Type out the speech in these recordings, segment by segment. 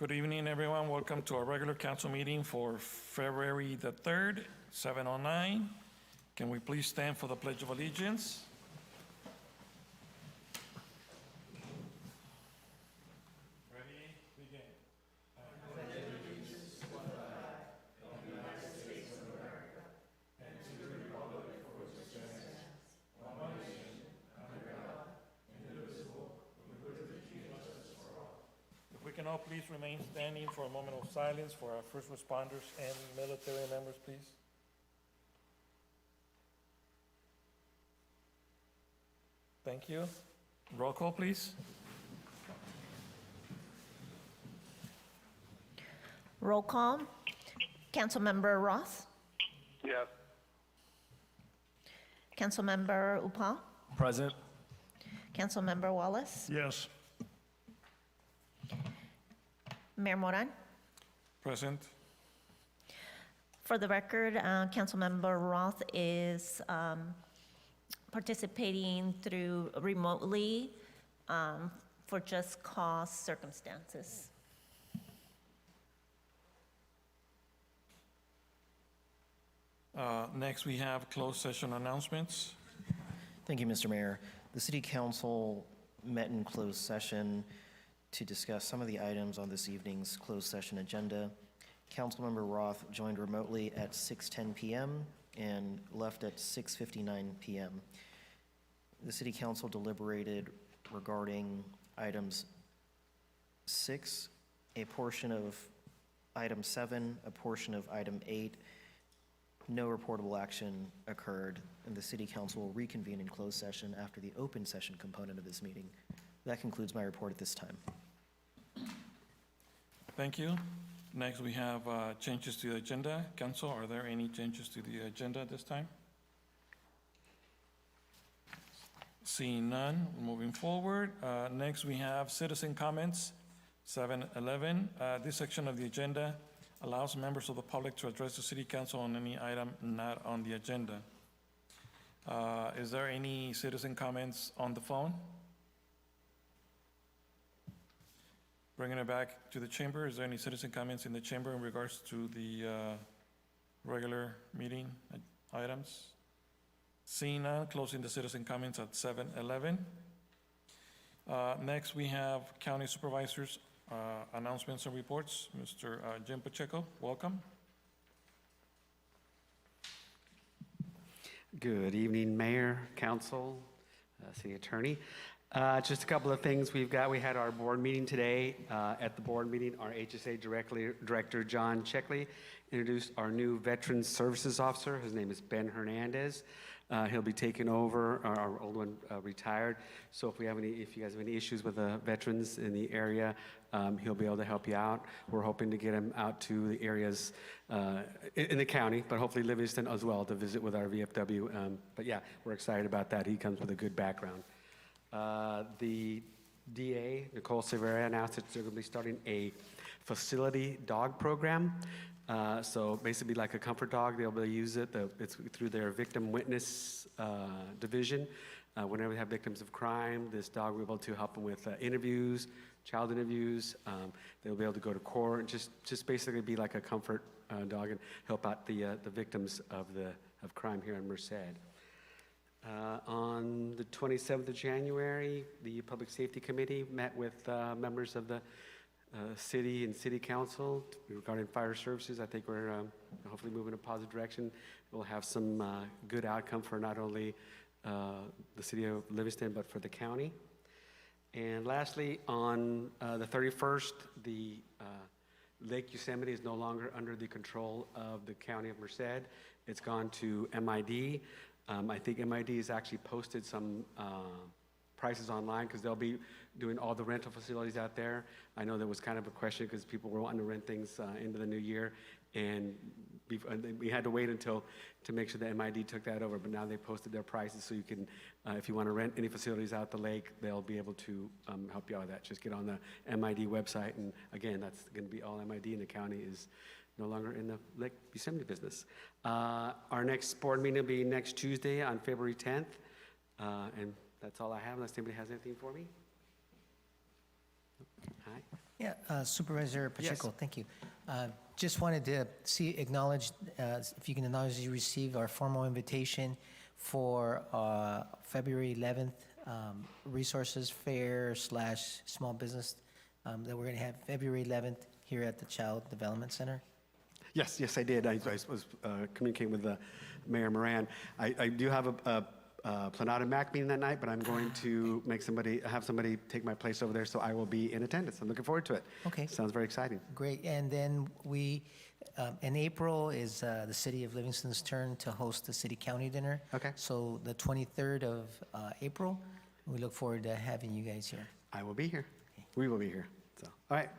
Good evening, everyone. Welcome to our regular council meeting for February the 3rd, 7:09. Can we please stand for the Pledge of Allegiance? Ready? Begin. If we can all please remain standing for a moment of silence for our first responders and military members, please. Thank you. Roll call, please. Roll call. Councilmember Roth. Yes. Councilmember Upal. Present. Councilmember Wallace. Yes. Mayor Moran. Present. For the record, Councilmember Roth is participating through remotely for just cause circumstances. Next, we have closed session announcements. Thank you, Mr. Mayor. The City Council met in closed session to discuss some of the items on this evening's closed session agenda. Councilmember Roth joined remotely at 6:10 p.m. and left at 6:59 p.m. The City Council deliberated regarding items 6, a portion of item 7, a portion of item 8. No reportable action occurred, and the City Council will reconvene in closed session after the open session component of this meeting. That concludes my report at this time. Thank you. Next, we have changes to the agenda. Council, are there any changes to the agenda at this time? Seeing none, moving forward. Next, we have citizen comments, 7:11. This section of the agenda allows members of the public to address the City Council on any item not on the agenda. Is there any citizen comments on the phone? Bringing it back to the chamber, is there any citizen comments in the chamber in regards to the regular meeting items? Seeing none, closing the citizen comments at 7:11. Next, we have county supervisors announcements and reports. Mr. Jim Pacheco, welcome. Good evening, Mayor, Council, City Attorney. Just a couple of things we had our board meeting today. At the board meeting, our HSA Director, John Checkley, introduced our new Veterans Services Officer. His name is Ben Hernandez. He'll be taking over, our old one retired. So if you guys have any issues with the veterans in the area, he'll be able to help you out. We're hoping to get him out to the areas in the county, but hopefully Livingston as well to visit with our VFW. But yeah, we're excited about that. He comes with a good background. The DA, Nicole Severa, announced that they're going to be starting a facility dog program. So basically like a comfort dog, they'll be able to use it. It's through their victim witness division. Whenever they have victims of crime, this dog will be able to help them with interviews, child interviews. They'll be able to go to court and just basically be like a comfort dog and help out the victims of crime here in Merced. On the 27th of January, the Public Safety Committee met with members of the city and city council regarding fire services. I think we're hopefully moving in a positive direction. We'll have some good outcome for not only the city of Livingston, but for the county. And lastly, on the 31st, the Lake Yosemite is no longer under the control of the county of Merced. It's gone to MID. I think MID has actually posted some prices online because they'll be doing all the rental facilities out there. I know there was kind of a question because people were wanting to rent things into the new year, and we had to wait until to make sure that MID took that over, but now they posted their prices so you can, if you want to rent any facilities out the lake, they'll be able to help you out with that. Just get on the MID website, and again, that's going to be all MID, and the county is no longer in the Lake Yosemite business. Our next board meeting will be next Tuesday on February 10th, and that's all I have unless anybody has anything for me. Hi. Yeah, Supervisor Pacheco, thank you. Just wanted to acknowledge, if you can acknowledge you received our formal invitation for February 11th Resources Fair / Small Business that we're going to have February 11th here at the Child Development Center. Yes, yes, I did. I was communicating with Mayor Moran. I do have a Planada MAC meeting that night, but I'm going to have somebody take my place over there, so I will be in attendance. I'm looking forward to it. Okay. Sounds very exciting. Great. And then in April is the City of Livingston's turn to host the city-county dinner. Okay. So the 23rd of April, we look forward to having you guys here. I will be here. We will be here. So, all right.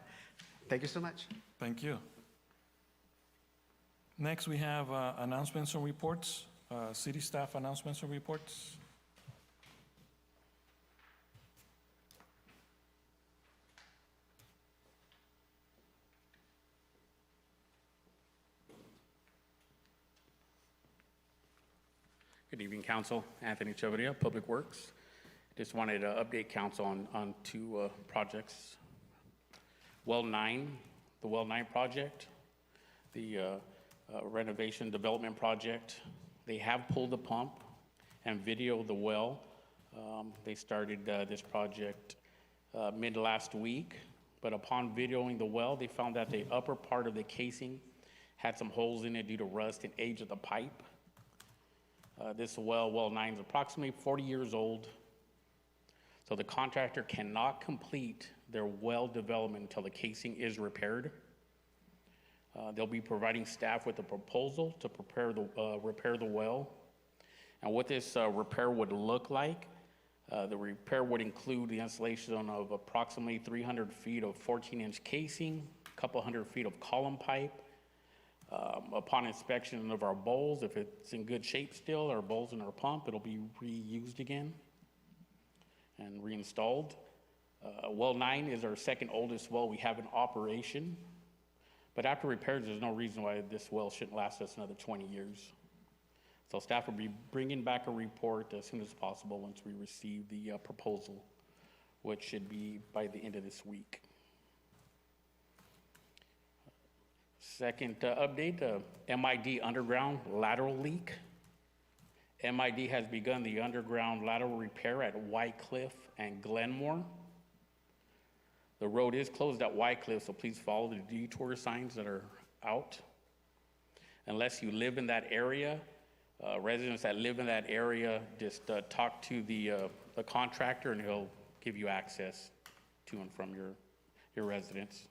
Thank you so much. Thank you. Next, we have announcements and reports, city staff announcements and reports. Good evening, Council. Anthony Chavarria, Public Works. Just wanted to update Council on two projects. Well 9, the Well 9 project, the renovation development project. They have pulled the pump and videoed the well. They started this project mid last week, but upon videoing the well, they found that the upper part of the casing had some holes in it due to rust and age of the pipe. This well 9 is approximately 40 years old. So the contractor cannot complete their well development until the casing is repaired. They'll be providing staff with a proposal to repair the well. And what this repair would look like, the repair would include the installation of approximately 300 feet of 14-inch casing, a couple hundred feet of column pipe. Upon inspection of our bowls, if it's in good shape still, our bowls in our pump, it'll be reused again and reinstalled. Well 9 is our second oldest well we have in operation. But after repairs, there's no reason why this well shouldn't last us another 20 years. So staff will be bringing back a report as soon as possible once we receive the proposal, which should be by the end of this week. Second update, MID underground lateral leak. MID has begun the underground lateral repair at White Cliff and Glenmore. The road is closed at White Cliff, so please follow the detour signs that are out. Unless you live in that area, residents that live in that area, just talk to the contractor and he'll give you access to and from your residence.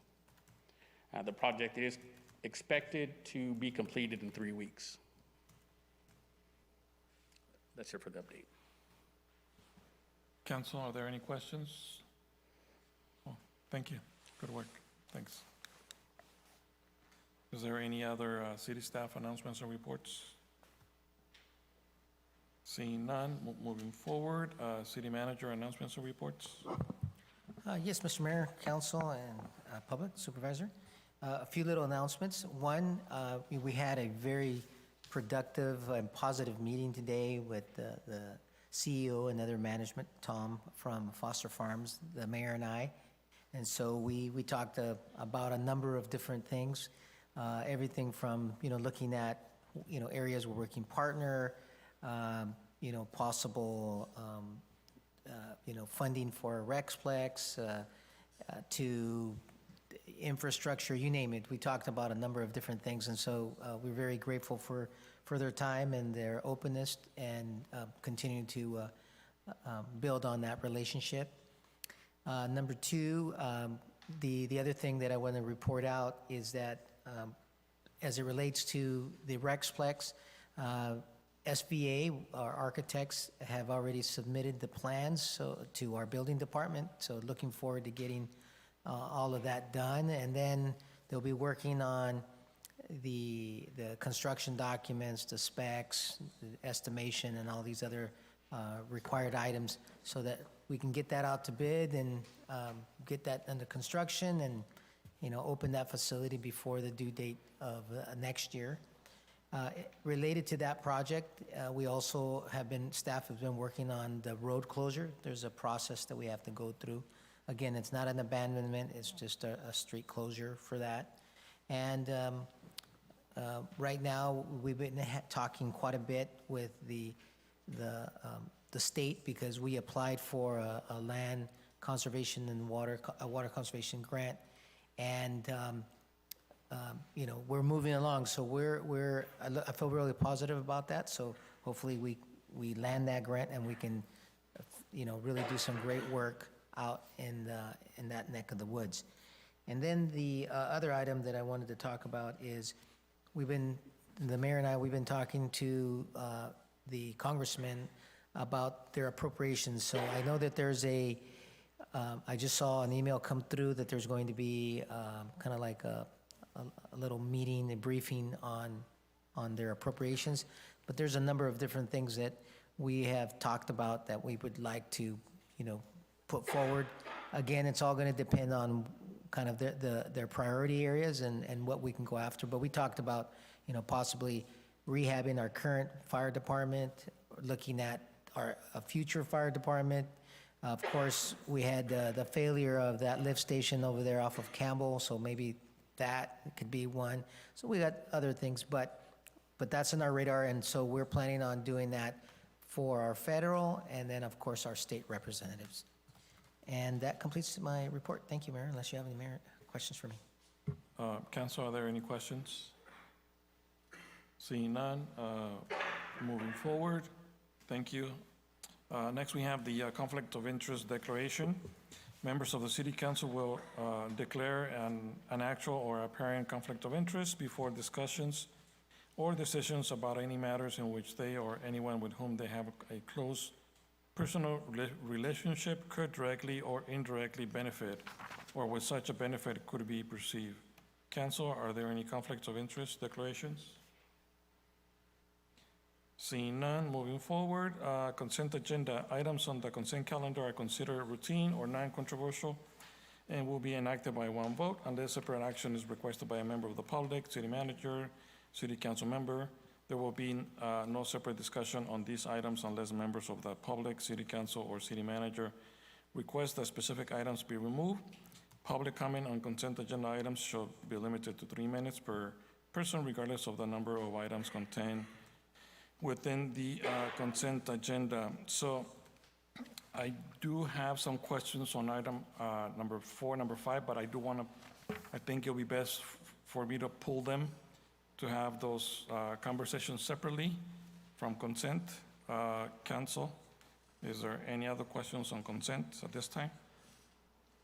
The project is expected to be completed in 3 weeks. That's it for the update. Council, are there any questions? Oh, thank you. Good work. Thanks. Is there any other city staff announcements or reports? Seeing none, moving forward, city manager announcements or reports? Yes, Mr. Mayor, Council, and Public Supervisor. A few little announcements. One, we had a very productive and positive meeting today with the CEO and other management, Tom from Foster Farms, the mayor and I. And so we talked about a number of different things, everything from, looking at, areas where we can partner, possible, funding for a Rexplex, to infrastructure, you name it. We talked about a number of different things, and so we're very grateful for their time and their openness and continuing to build on that relationship. Number two, the other thing that I want to report out is that as it relates to the Rexplex, SBA, our architects, have already submitted the plans to our building department, so looking forward to getting all of that done. And then they'll be working on the construction documents, the specs, the estimation, and all these other required items so that we can get that out to bid and get that under construction and, open that facility before the due date of next year. Related to that project, we also staff has been working on the road closure. There's a process that we have to go through Again, it's not an abandonment, it's just a street closure for that. And right now, we've been talking quite a bit with the state because we applied for a land conservation and a water conservation grant. And, you know, we're moving along, so I feel really positive about that. So hopefully we land that grant and we can, you know, really do some great work out in that neck of the woods. And then the other item that I wanted to talk about is the mayor and I, we've been talking to the congressman about their appropriations. So I know that there's I just saw an email come through that there's going to be kind of like a little meeting, a briefing on their appropriations. But there's a number of different things that we have talked about that we would like to, you know, put forward. Again, it's all going to depend on kind of their priority areas and what we can go after. But we talked about, you know, possibly rehabbing our current fire department, looking at a future fire department. Of course, we had the failure of that lift station over there off of Campbell, so maybe that could be one. So we got other things, but that's in our radar, and so we're planning on doing that for our federal and then, of course, our state representatives. And that completes my report. Thank you, Mayor, unless you have any questions for me. Council, are there any questions? Seeing none, moving forward. Thank you. Next, we have the Conflict of Interest Declaration. Members of the City Council will declare an actual or apparent conflict of interest before discussions or decisions about any matters in which they or anyone with whom they have a close personal relationship could directly or indirectly benefit, or with such a benefit could be perceived. Council, are there any conflicts of interest declarations? Seeing none, moving forward, consent agenda. Items on the consent calendar are considered routine or non-controversial and will be enacted by one vote unless separate action is requested by a member of the public, city manager, city council member. There will be no separate discussion on these items unless members of the public, city council, or city manager request that specific items be removed. Public comment on consent agenda items shall be limited to 3 minutes per person, regardless of the number of items contained within the consent agenda. So I do have some questions on item number 4, number 5, but I think it'll be best for me to pull them to have those conversations separately from consent. Council, is there any other questions on consent at this time?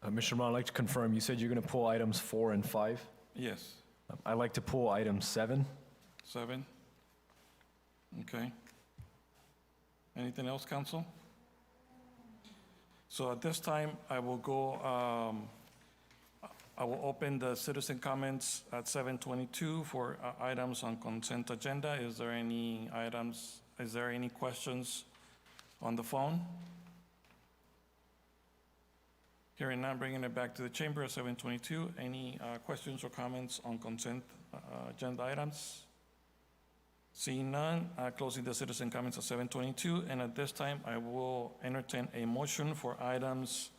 Mr. Rahman, I'd like to confirm, you said you're going to pull items 4 and 5? Yes. I'd like to pull item 7. 7? Okay. Anything else, council? So at this time, I will open the citizen comments at 7:22 for items on consent agenda. Is there any questions on the phone? Hearing none, bringing it back to the chamber at 7:22. Any questions or comments on consent agenda items? Seeing none, closing the citizen comments at 7:22. And at this time, I will entertain a motion for items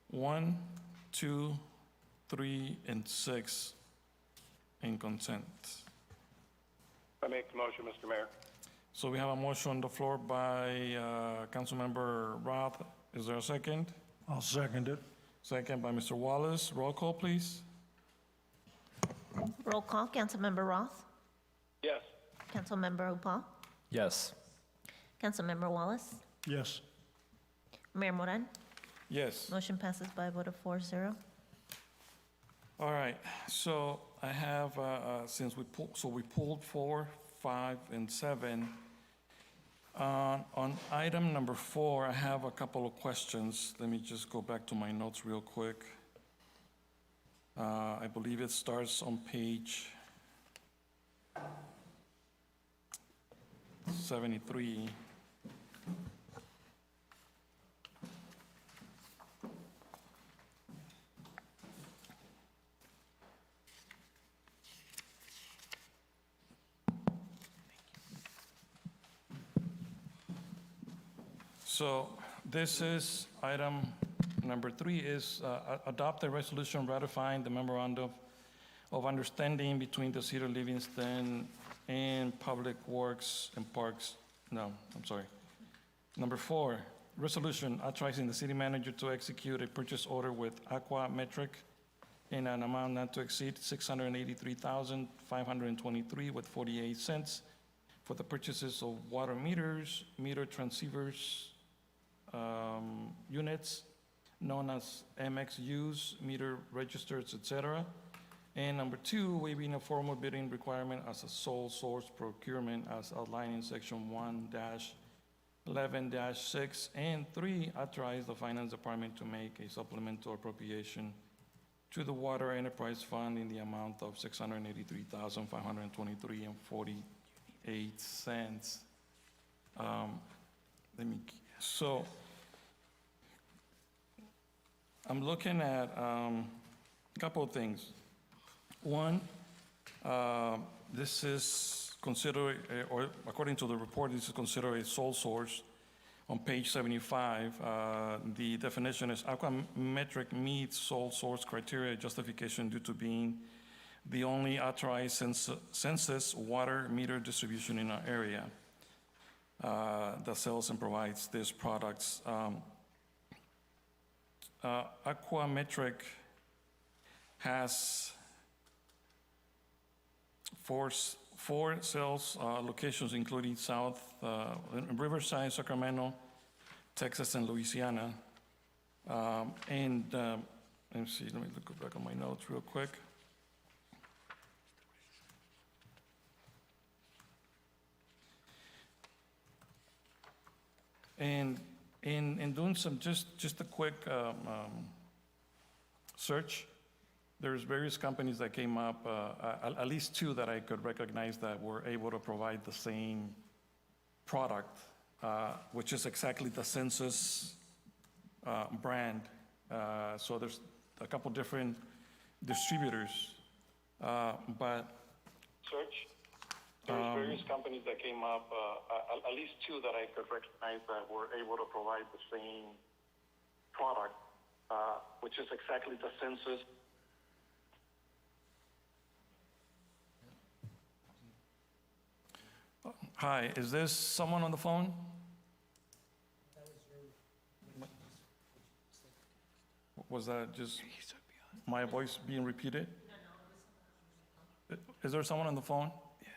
1, 2, 3, and 6 in consent. I make the motion, Mr. Mayor. So we have a motion on the floor by Councilmember Roth. Is there a second? I'll second it. Second by Mr. Wallace. Roll call, please. Roll call, Councilmember Roth, Yes. Councilmember Upal, Yes. Councilmember Wallace, Yes. Mayor Moran. Yes. Motion passes by a vote of 4-0. All right. So I have, since we pulled 4, 5, and 7. On item number 4, I have a couple of questions. Let me just go back to my notes real quick. I believe it starts on page 73. So this is item Number 3 is adopt a resolution ratifying the memorandum of understanding between the City of Livingston and Public Works and Parks. No, I'm sorry. Number 4, resolution authorizing the city manager to execute a purchase order with Aqua Metric in an amount not to exceed $683,523 with 48 cents for the purchases of water meters, meter transceivers, units known as MXUs, meter registers, etc. And number 2, waiving a formal bidding requirement as a sole source procurement as outlined in section 1-11-6. And 3, authorize the finance department to make a supplemental appropriation to the Water Enterprise Fund in the amount of $683,523.48. So I'm looking at a couple of things. One, this is considered, or according to the report, this is considered a sole source. On page 75, the definition is Aquametric meets sole source criteria justification due to being the only authorized census water meter distribution in our area that sells and provides these products. Aquametric has four sales locations, including South, Riverside, Sacramento, Texas, and Louisiana. Let me look back on my notes real quick. And in doing some, just a quick search, there's various companies that came up, at least 2 that I could recognize that were able to provide the same product, which is exactly the census brand. So there's a couple different distributors, but Search. There's various companies that came up, at least 2 that I could recognize that were able to provide the same product, which is exactly the census. hi, is this someone on the phone? Was that just my voice being repeated? Is there someone on the phone? Yeah.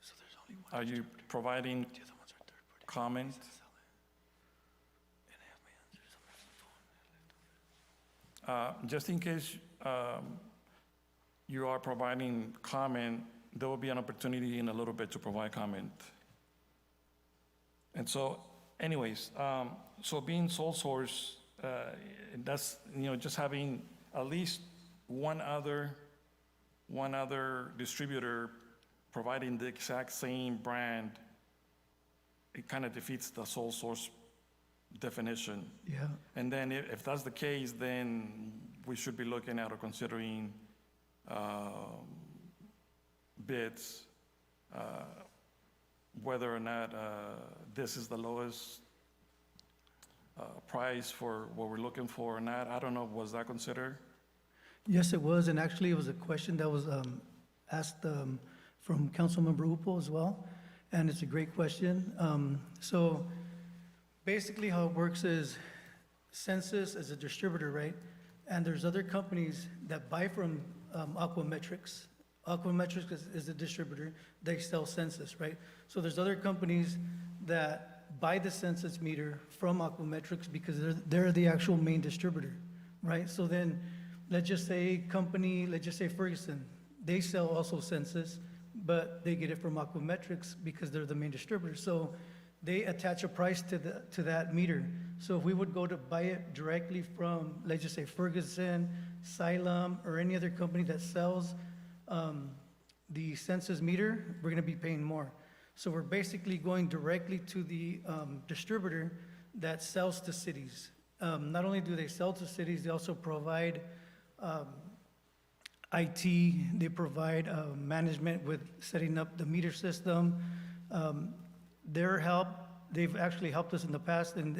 So there's only one. Are you providing comment? Just in case you are providing comment, there will be an opportunity in a little bit to provide comment. And so, anyways, so being sole source, that's, just having at least one other distributor providing the exact same brand, it kind of defeats the sole source definition. Yeah. And then if that's the case, then we should be looking at or considering bids, whether or not this is the lowest price for what we're looking for or not. I don't know, was that considered? Yes, it was, and actually, it was a question that was asked from Councilmember Upo as well, and it's a great question. So basically, how it works is Census is a distributor, right? And there's other companies that buy from Aquametrics. Aquametrics is a distributor. They sell Census, right? So there's other companies that buy the Census meter from Aquametrics because they're the actual main distributor, right? So then, let's just say Ferguson, they sell also Census, but they get it from Aquametrics because they're the main distributor. So they attach a price to that meter. So if we would go to buy it directly from, let's just say Ferguson, Xylem, or any other company that sells the Census meter, we're gonna be paying more. So we're basically going directly to the distributor that sells to cities. Not only do they sell to cities, they also provide IT, they provide management with setting up the meter system. They've actually helped us in the past, and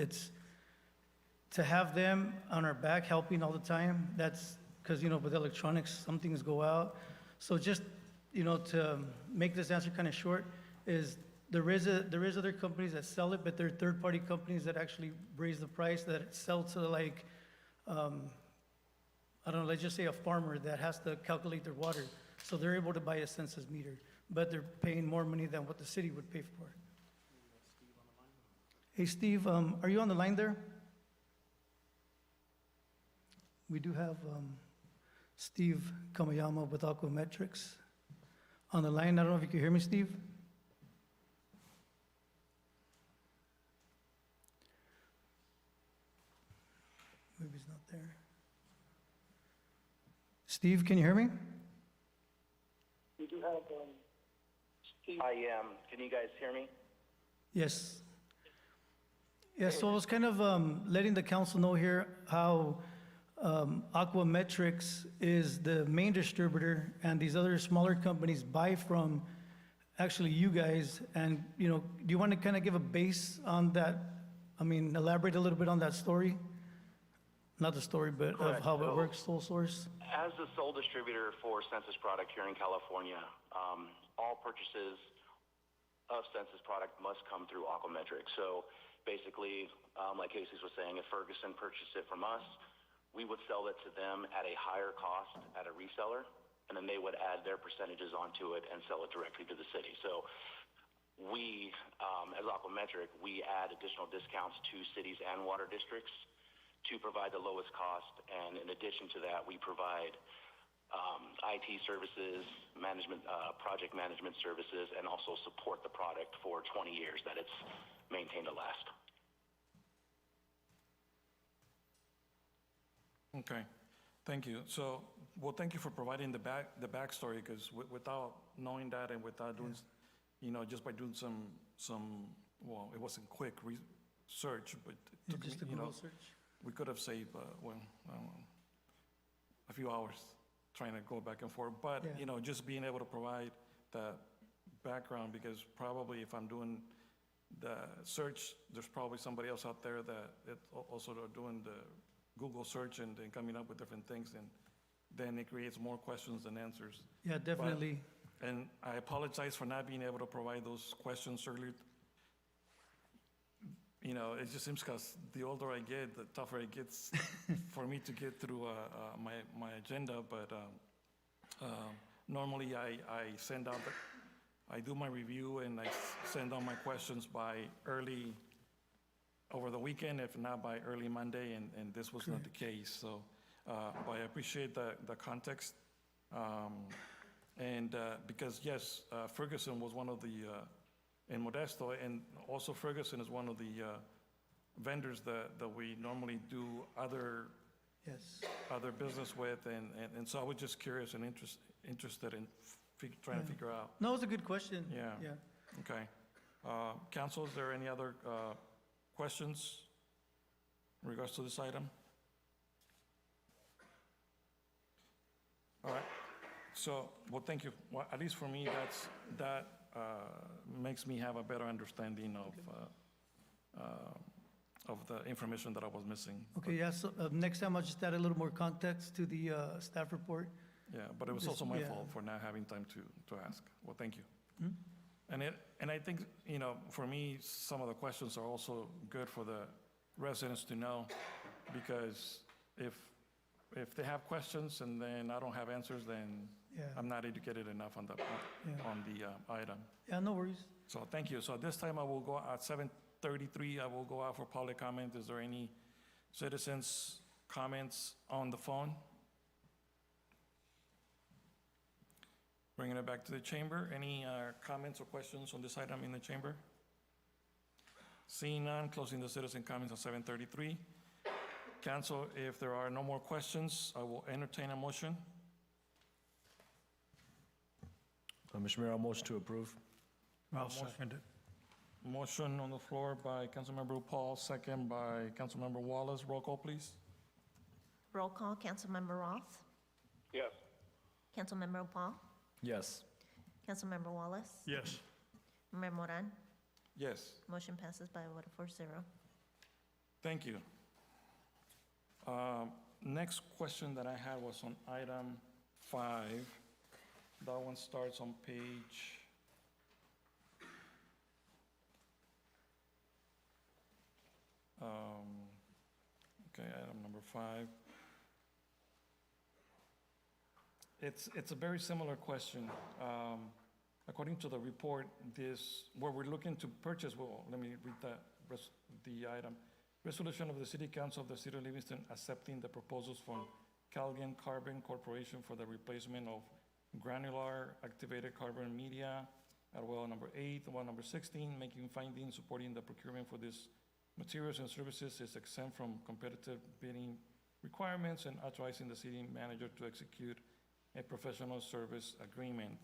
to have them on our back helping all the time, that's, because, with electronics, some things go out. So just, to make this answer kind of short, is there is other companies that sell it, but they're third-party companies that actually raise the price, that sell to like, I don't know, let's just say a farmer that has to calculate their water. So they're able to buy a census meter, but they're paying more money than what the city would pay for. Hey, Steve, are you on the line there? We do have Steve Kamayama with Aquametrics on the line. I don't know if you can hear me, Steve? Maybe he's not there. Steve, can you hear me? We do have, Steve. I am. Can you guys hear me? Yes. Yeah, so I was kind of letting the council know here how Aquametrics is the main distributor, and these other smaller companies buy from actually you guys. And, do you want to kind of give a base on that? I mean, elaborate a little bit on that story? Not the story, but of how it works, sole source? As the sole distributor for Census product here in California, all purchases of Census product must come through Aquametrics. So basically, like Jesus was saying, if Ferguson purchased it from us, we would sell it to them at a higher cost at a reseller, and then they would add their percentages onto it and sell it directly to the city. So we, as Aquametric, we add additional discounts to cities and water districts to provide the lowest cost, and in addition to that, we provide IT services, management, project management services, and also support the product for 20 years that it's maintained to last. Okay, thank you. So, well, thank you for providing the backstory, because without knowing that and without doing, just by doing some, well, it wasn't quick research, but it took Just a me, Google search? we could have saved, I don't know, a few hours trying to go back and forth. But, Yeah. just being able to provide that background, because probably if I'm doing the search, there's probably somebody else out there that also are doing the Google search and coming up with different things, and then it creates more questions than answers. Yeah, definitely. And I apologize for not being able to provide those questions earlier. It just seems because the older I get, the tougher it gets for me to get through my agenda. But normally I send out, I do my review and I send out my questions by early over the weekend, if not by early Monday, and this was not the case. So, but I appreciate the context. Because yes, Ferguson was one of the, in Modesto, and also Ferguson is one of the vendors that we normally do other business with, and so I was just curious and interested in trying to figure out. No, it's a good question. Yeah. Okay. Council, is there any other questions in regards to this item? All right. So, well, thank you. Well, at least for me, that makes me have a better understanding of the information that I was missing. Okay, yeah, so next time I'll just add a little more context to the staff report. Yeah, but it was also my fault for not having time to ask. Well, thank you. And I think, for me, some of the questions are also good for the residents to know, because if they have questions and then I don't have answers, then I'm not educated enough on the item. Yeah, no worries. So thank you. So at this time, I will go at 7:33. I will go out for public comment. Is there any citizens' comments on the phone? Bringing it back to the chamber. Any comments or questions on this item in the chamber? Seeing none, closing the citizen comments at 7:33. Council, if there are no more questions, I will entertain a motion. Mr. Mayor, I'll motion to approve. I'll second it. Motion on the floor by Councilmember Paul, second by Councilmember Wallace. Roll call, please. Roll call, Councilmember Roth, Yes. Councilmember Paul, Yes. Councilmember Wallace, Yes. Mayor Moran. Yes, Motion passes by a vote of 4-0. thank you. Next question that I had was on item 5. That one starts on page, okay, item number 5. It's a very similar question. According to the report, where we're looking to purchase, well, let me read the item. Resolution of the City Council of the City of Livingston accepting the proposals from Calgary Carbon Corporation for the replacement of granular activated carbon media at well number 8, well number 16, making findings supporting the procurement for these materials and services is exempt from competitive bidding requirements and authorizing the city manager to execute a professional service agreement.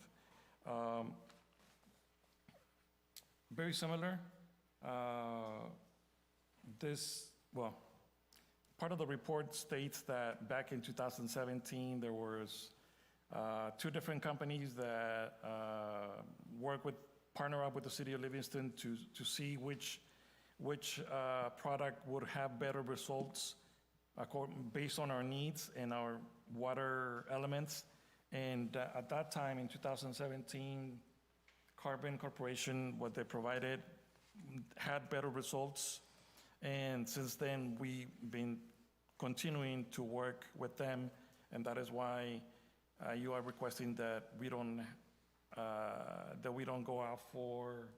Very similar. Part of the report states that back in 2017, there was 2 different companies that partner up with the city of Livingston to see which product would have better results based on our needs and our water elements. And at that time, in 2017, Carbon Corporation, what they provided, had better results. And since then, we've been continuing to work with them, and that is why you are requesting that we don't go out for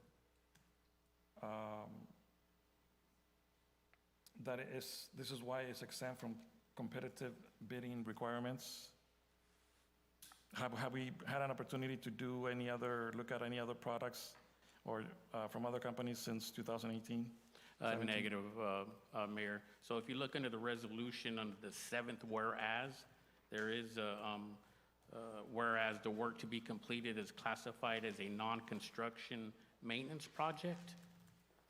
this is why it's exempt from competitive bidding requirements. Have we had an opportunity to look at any other products or from other companies since 2018? Negative, Mayor. So if you look under the resolution under the 7th whereas, there is a, whereas the work to be completed is classified as a non-construction maintenance project.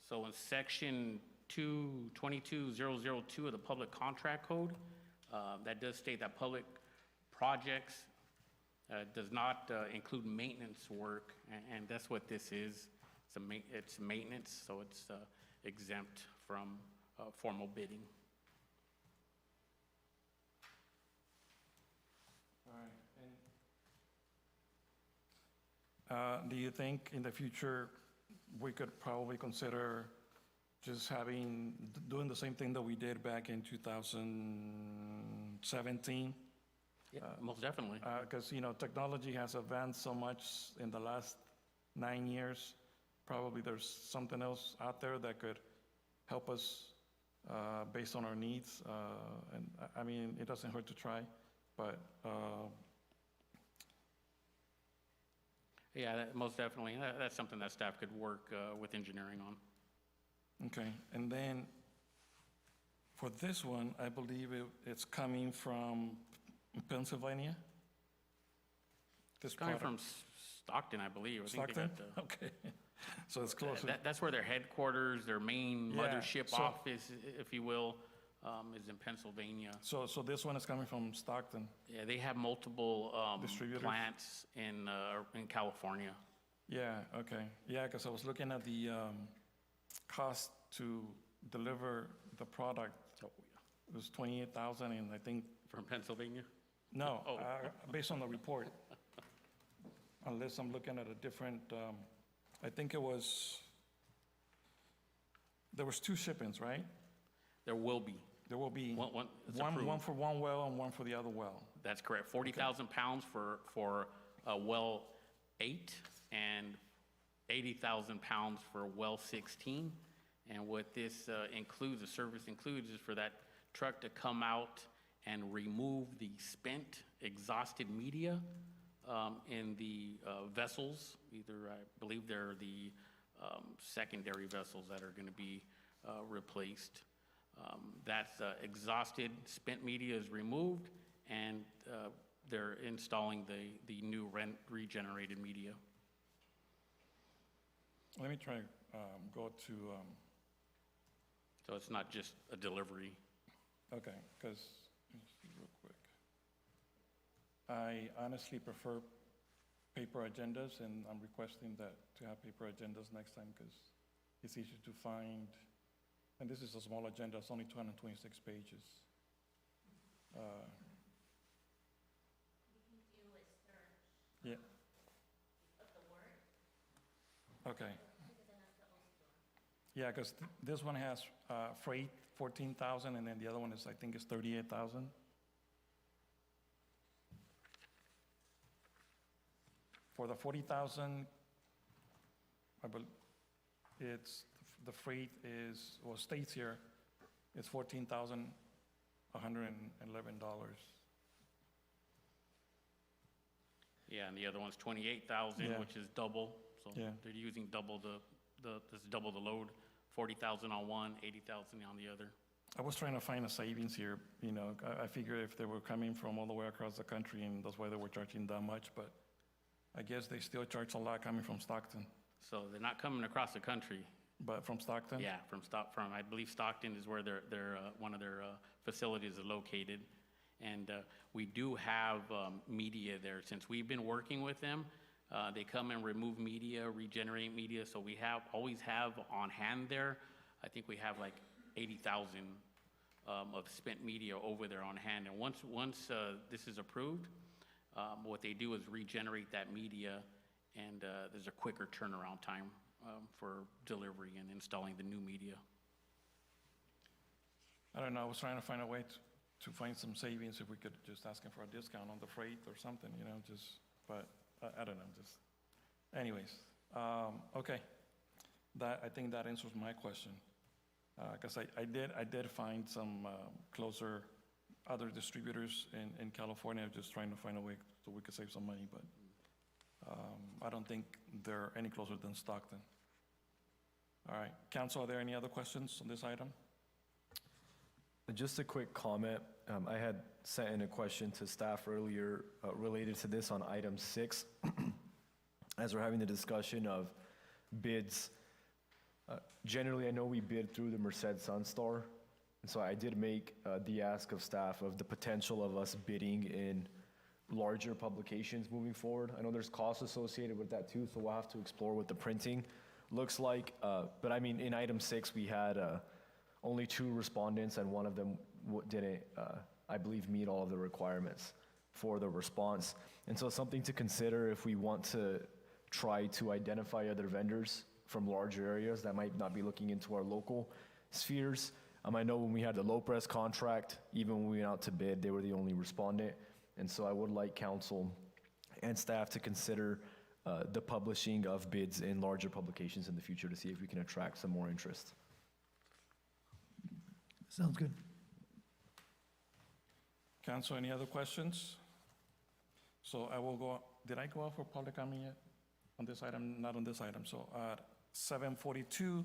So in section 222002 of the Public Contract Code, that does state that public projects does not include maintenance work, and that's what this is. It's maintenance, so it's exempt from formal bidding. All right. And do you think in the future we could probably consider just doing the same thing that we did back in 2017? Yeah, most definitely. Because, technology has advanced so much in the last 9 years. Probably there's something else out there that could help us based on our needs. And I mean, it doesn't hurt to try, but. Yeah, most definitely. That's something that staff could work with engineering on. Okay, and then for this one, I believe it's coming from Pennsylvania? It's coming from Stockton, I believe. I think they Stockton? got Okay, so it's closer. That's where their headquarters, their main mothership office, if you will, is in Pennsylvania. So this one is coming from Stockton? Yeah, they have multiple Distributors? plants in California. Yeah, okay. Yeah, because I was looking at the cost to deliver the product. Oh, It was $28,000, and I think, from Pennsylvania? no, Oh. based on the report. Unless I'm looking at a different, I think there was 2 shipments, right? There will be. There will be It's one approved. for one well and one for the other well. That's correct. 40,000 pounds for well 8 and 80,000 pounds for well 16. And what this includes, the service includes, is for that truck to come out and remove the spent, exhausted media in the vessels. Either, I believe they're the secondary vessels that are going to be replaced. That's exhausted, spent media is removed, and they're installing the new regenerated media. Let me try go to, So it's not just a delivery. okay, because, real quick. I honestly prefer paper agendas, and I'm requesting that to have paper agendas next time because it's easier to find. And this is a small agenda, it's only 226 pages. Yeah. Okay. Yeah, because this one has freight, 14,000, and then the other one is, I think, is 38,000. For the 40,000, I believe, it's, the freight is, well, states here, it's $14,111. Yeah, and the other one's 28,000, Yeah. which is double. So Yeah. they're using double this is double the load, 40,000 on one, 80,000 on the other. I was trying to find a savings here, you know, I figured if they were coming from all the way across the country, and that's why they were charging that much, but I guess they still charge a lot coming from Stockton. So they're not coming across the country. But from Stockton? Yeah, from I believe Stockton is where their one of their facilities is located. And we do have media there. Since we've been working with them, they come and remove media, regenerate media. So we always have on hand there. I think we have like 80,000 of spent media over there on hand. And once this is approved, what they do is regenerate that media, and there's a quicker turnaround time for delivery and installing the new media. I don't know, I was trying to find a way to find some savings, if we could just ask them for a discount on the freight or something, you know, just, but I don't know, just, anyways. Okay, I think that answers my question. Because I did find some closer other distributors in California, just trying to find a way so we could save some money, but I don't think they're any closer than Stockton. All right, council, are there any other questions on this item? Just a quick comment. I had sent in a question to staff earlier related to this on item 6. As we're having the discussion of bids, generally I know we bid through the Merced Sunstar, and so I did make the ask of staff of the potential of us bidding in larger publications moving forward. I know there's costs associated with that too, so we'll have to explore what the printing looks like. But I mean, in item 6, we had only 2 respondents, and one of them didn't, I believe, meet all of the requirements for the response. And so something to consider if we want to try to identify other vendors from larger areas that might not be looking into our local spheres. I know when we had the Lopez contract, even when we went out to bid, they were the only respondent. And so I would like council and staff to consider the publishing of bids in larger publications in the future to see if we can attract some more interest. Sounds good. Council, any other questions? So I will go, did I go out for public comment yet on this item? Not on this item. So at 7:42,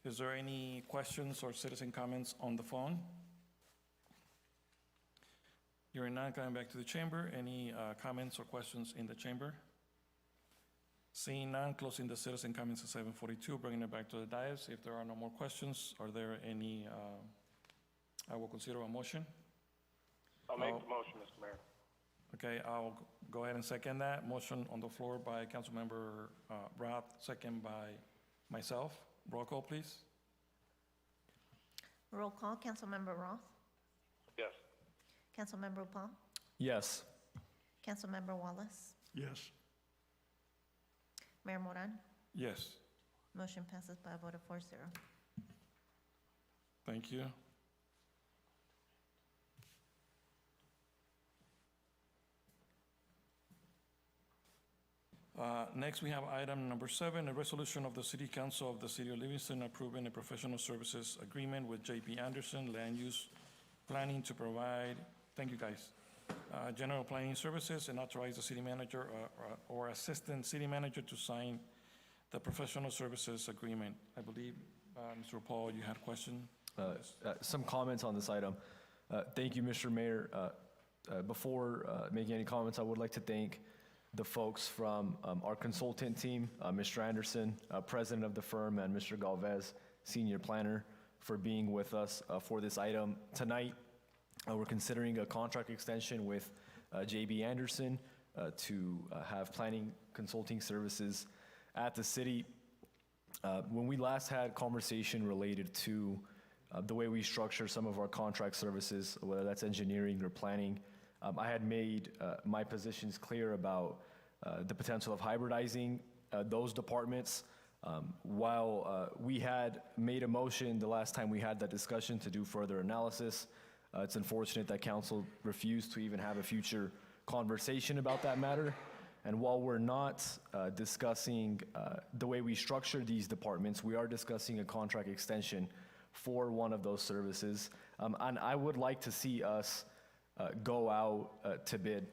is there any questions or citizen comments on the phone? Hearing none, coming back to the chamber. Any comments or questions in the chamber? Seeing none, closing the citizen comments at 7:42, bringing it back to the dais. If there are no more questions, are there any, I will consider a motion. I'll make the motion, Mr. Mayor. Okay, I'll go ahead and second that. Motion on the floor by Councilmember Roth, second by myself. Roll call, please. Roll call, Councilmember Roth, Yes. Councilmember Paul, Yes. Councilmember Wallace, Yes. Mayor Moran. Yes, Motion passes by a vote of 4-0. thank you. Next, we have item number 7, a resolution of the City Council of the City of Livingston approving a professional services agreement with J.P. Anderson Land Use Planning to provide, thank you guys, general planning services, and authorize the city manager or assistant city manager to sign the professional services agreement. I believe, Mr. Paul, you had a question? Some comments on this item. Thank you, Mr. Mayor. Before making any comments, I would like to thank the folks from our consultant team, Mr. Anderson, president of the firm, and Mr. Galvez, senior planner, for being with us for this item. Tonight, we're considering a contract extension with J.B. Anderson to have planning consulting services at the city. When we last had conversation related to the way we structure some of our contract services, whether that's engineering or planning. I had made my positions clear about the potential of hybridizing those departments. While we had made a motion the last time we had that discussion to do further analysis, it's unfortunate that council refused to even have a future conversation about that matter. And while we're not discussing the way we structure these departments, we are discussing a contract extension for one of those services. And I would like to see us go out to bid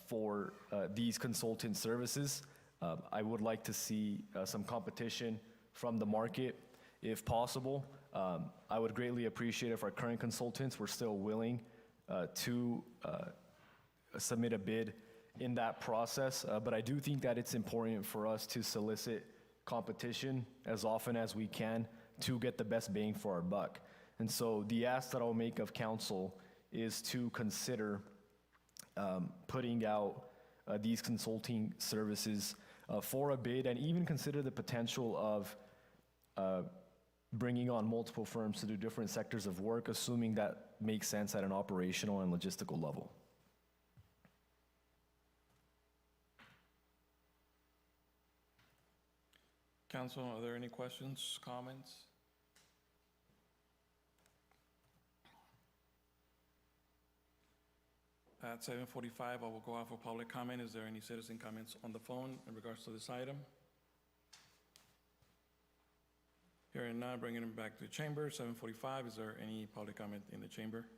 for these consultant services. I would like to see some competition from the market if possible. I would greatly appreciate if our current consultants were still willing to submit a bid in that process, but I do think that it's important for us to solicit competition as often as we can to get the best bang for our buck. And so the ask that I'll make of council is to consider putting out these consulting services for a bid, and even consider the potential of bringing on multiple firms to do different sectors of work, assuming that makes sense at an operational and logistical level. Council, are there any questions, comments? At 7:45, I will go out for public comment. Is there any citizen comments on the phone in regards to this item? Hearing none, bringing it back to the chamber. 7:45, is there any public comment in the chamber?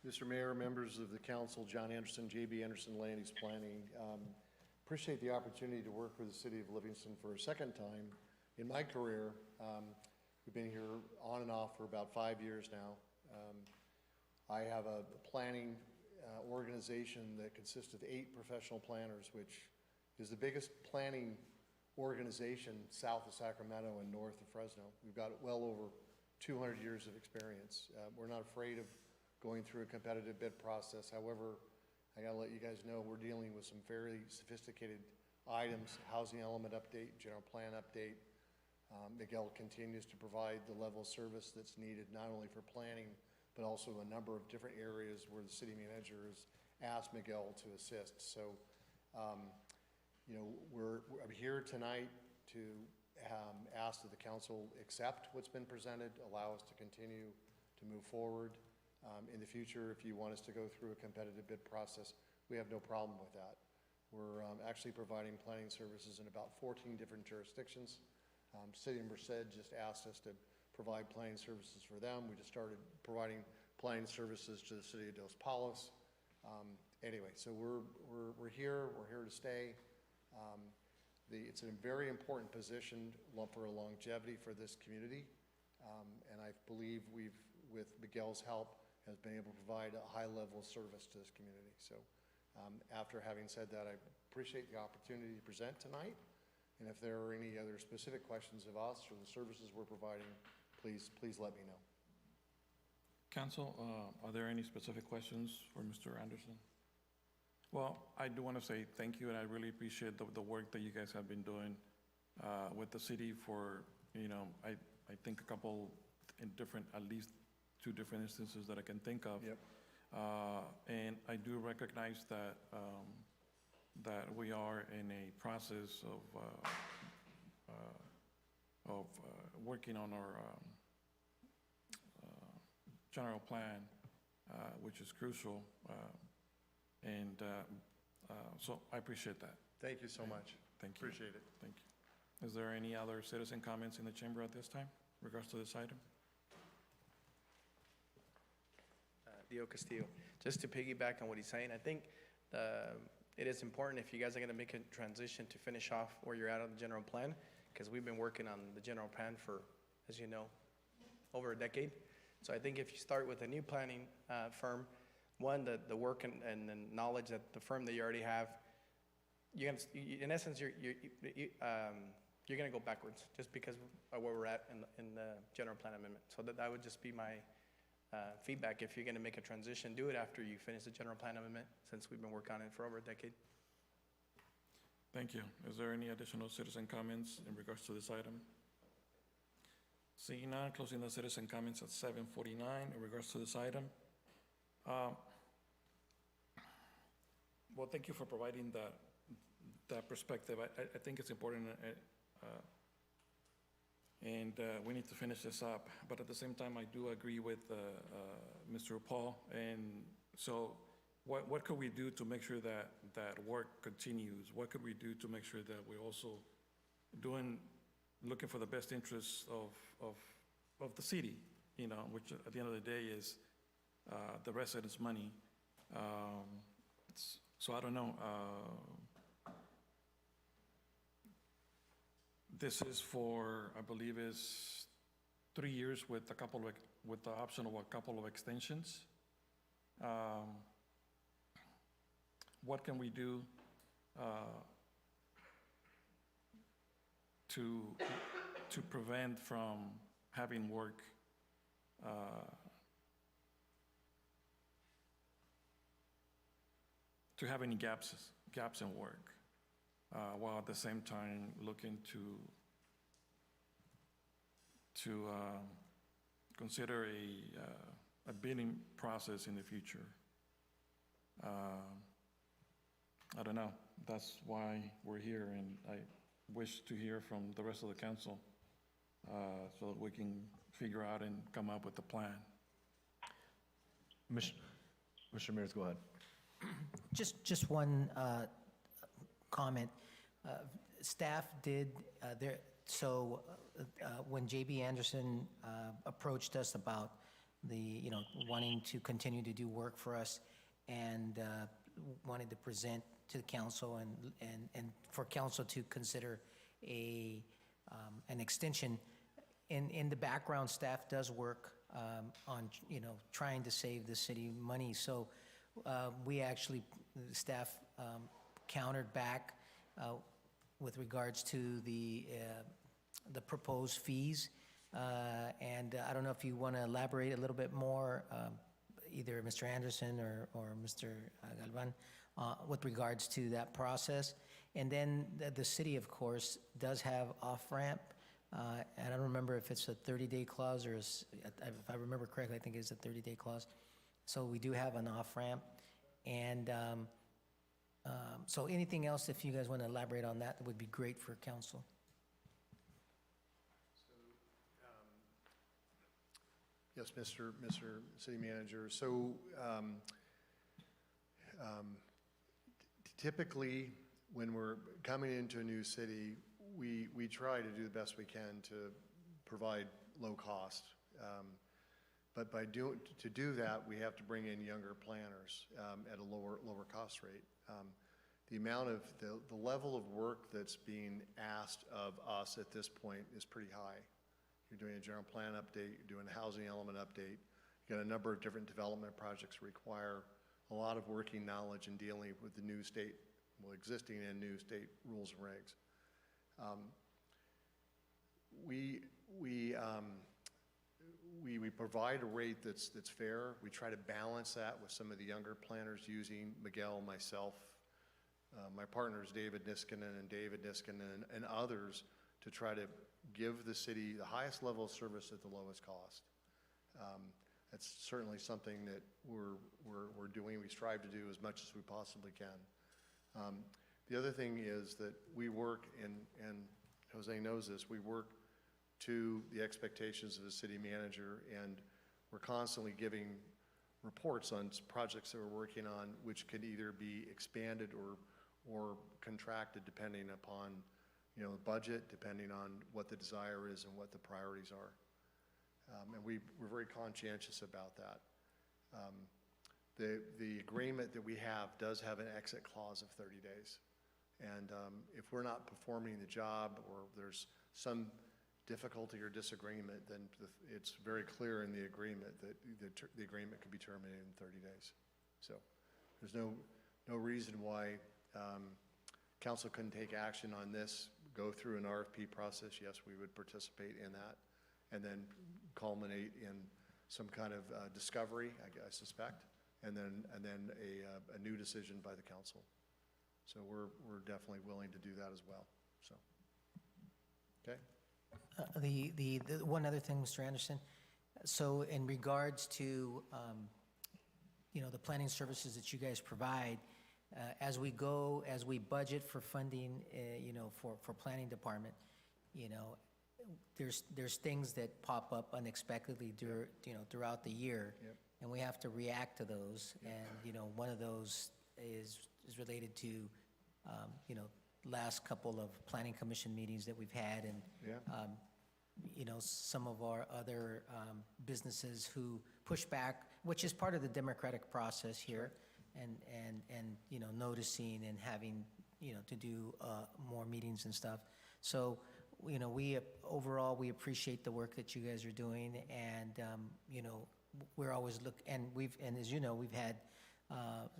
Mr. Mayor, members of the council, John Anderson, JB Anderson Land Use Planning. Appreciate the opportunity to work with the city of Livingston for a second time in my career. We've been here on and off for about 5 years now. I have a planning organization that consists of 8 professional planners, which is the biggest planning organization south of Sacramento and north of Fresno. We've got well over 200 years of experience. We're not afraid of going through a competitive bid process. However, I gotta let you guys know we're dealing with some very sophisticated items: housing element update, general plan update. Miguel continues to provide the level of service that's needed, not only for planning, but also a number of different areas where the city manager has asked Miguel to assist. So, you know, I'm here tonight to ask that the council accept what's been presented, allow us to continue to move forward. In the future, if you want us to go through a competitive bid process, we have no problem with that. We're actually providing planning services in about 14 different jurisdictions. City of Merced just asked us to provide planning services for them. We just started providing planning services to the city of Dos Palos. Anyway, so we're here to stay. It's a very important position for longevity for this community, and I believe we've, with Miguel's help, has been able to provide a high level of service to this community. So after having said that, I appreciate the opportunity to present tonight. And if there are any other specific questions of us or the services we're providing, please let me know. Council, are there any specific questions for Mr. Anderson? Well, I do want to say thank you, and I really appreciate the work that you guys have been doing with the city for, you know, I think a couple in different, at least 2 different instances that I can think of. Yep. And I do recognize that that we are in a process of working on our general plan, which is crucial. And so I appreciate that. Thank you so much. Thank you. Appreciate it. Thank you. Is there any other citizen comments in the chamber at this time in regards to this item? Dio Castillo. Just to piggyback on what he's saying, I think it is important if you guys are going to make a transition to finish off where you're at on the general plan, because we've been working on the general plan for, as you know, over a decade. So I think if you start with a new planning firm, one, the work and the knowledge that the firm that you already have, in essence, you're going to go backwards just because of where we're at in the general plan amendment. So that would just be my feedback. If you're going to make a transition, do it after you finish the general plan amendment, since we've been working on it for over a decade. Thank you. Is there any additional citizen comments in regards to this item? Seeing none, closing the citizen comments at 7:49 in regards to this item. Well, thank you for providing that perspective. I think it's important, and we need to finish this up. But at the same time, I do agree with Mr. Paul. And so what could we do to make sure that work continues? What could we do to make sure that we're also looking for the best interests of the city, you know, which at the end of the day is the residents' money. So I don't know. This is for, I believe, is 3 years with the option of a couple of extensions. What can we do to prevent from having work to have any gaps in work, while at the same time looking to consider a bidding process in the future. I don't know. That's why we're here, and I wish to hear from the rest of the council so that we can figure out and come up with a plan. Mr. Ramirez, go ahead. Just one comment. Staff did when JB Anderson approached us about wanting to continue to do work for us and wanted to present to the council and for council to consider an extension. In the background, staff does work on trying to save the city money. So we actually, the staff countered back with regards to the proposed fees. And I don't know if you want to elaborate a little bit more, either Mr. Anderson or Mr. Galvan, with regards to that process. And then the city, of course, does have off-ramp. And I don't remember if it's a 30-day clause or, if I remember correctly, I think it's a 30-day clause. So we do have an off-ramp. And so anything else, if you guys want to elaborate on that, would be great for council. Yes, Mr. City Manager. So typically, when we're coming into a new city, we try to do the best we can to provide low cost. But to do that, we have to bring in younger planners at a lower cost rate. The amount of the level of work that's being asked of us at this point is pretty high. You're doing a general plan update, you're doing a housing element update. You got a number of different development projects require a lot of working knowledge in dealing with the new state, existing and new state rules and regs. We provide a rate that's fair. We try to balance that with some of the younger planners using Miguel, myself, my partners David Niskanen and others to try to give the city the highest level of service at the lowest cost. That's certainly something that we're doing. We strive to do as much as we possibly can. The other thing is that we work, and Jose knows this, we work to the expectations of the city manager, and we're constantly giving reports on projects that we're working on, which could either be expanded or contracted depending upon the budget, depending on what the desire is and what the priorities are. And we're very conscientious about that. The agreement that we have does have an exit clause of 30 days. And if we're not performing the job or there's some difficulty or disagreement, then it's very clear in the agreement that the agreement could be terminated in 30 days. So there's no reason why council couldn't take action on this, go through an RFP process. Yes, we would participate in that, and then culminate in some kind of discovery, I suspect, and then a new decision by the council. So we're definitely willing to do that as well, so. Okay? The one other thing, Mr. Anderson, so in regards to, the planning services that you guys provide, as we budget for funding, for planning department, there's things that pop up unexpectedly throughout the year. Yep. And we have to react to those. And, one of those is related to, last couple of planning commission meetings that we've had and, Yeah. some of our other businesses who push back, which is part of the democratic process here, and noticing and having, to do more meetings and stuff. So, overall, we appreciate the work that you guys are doing, and, we're always and as you know, we've had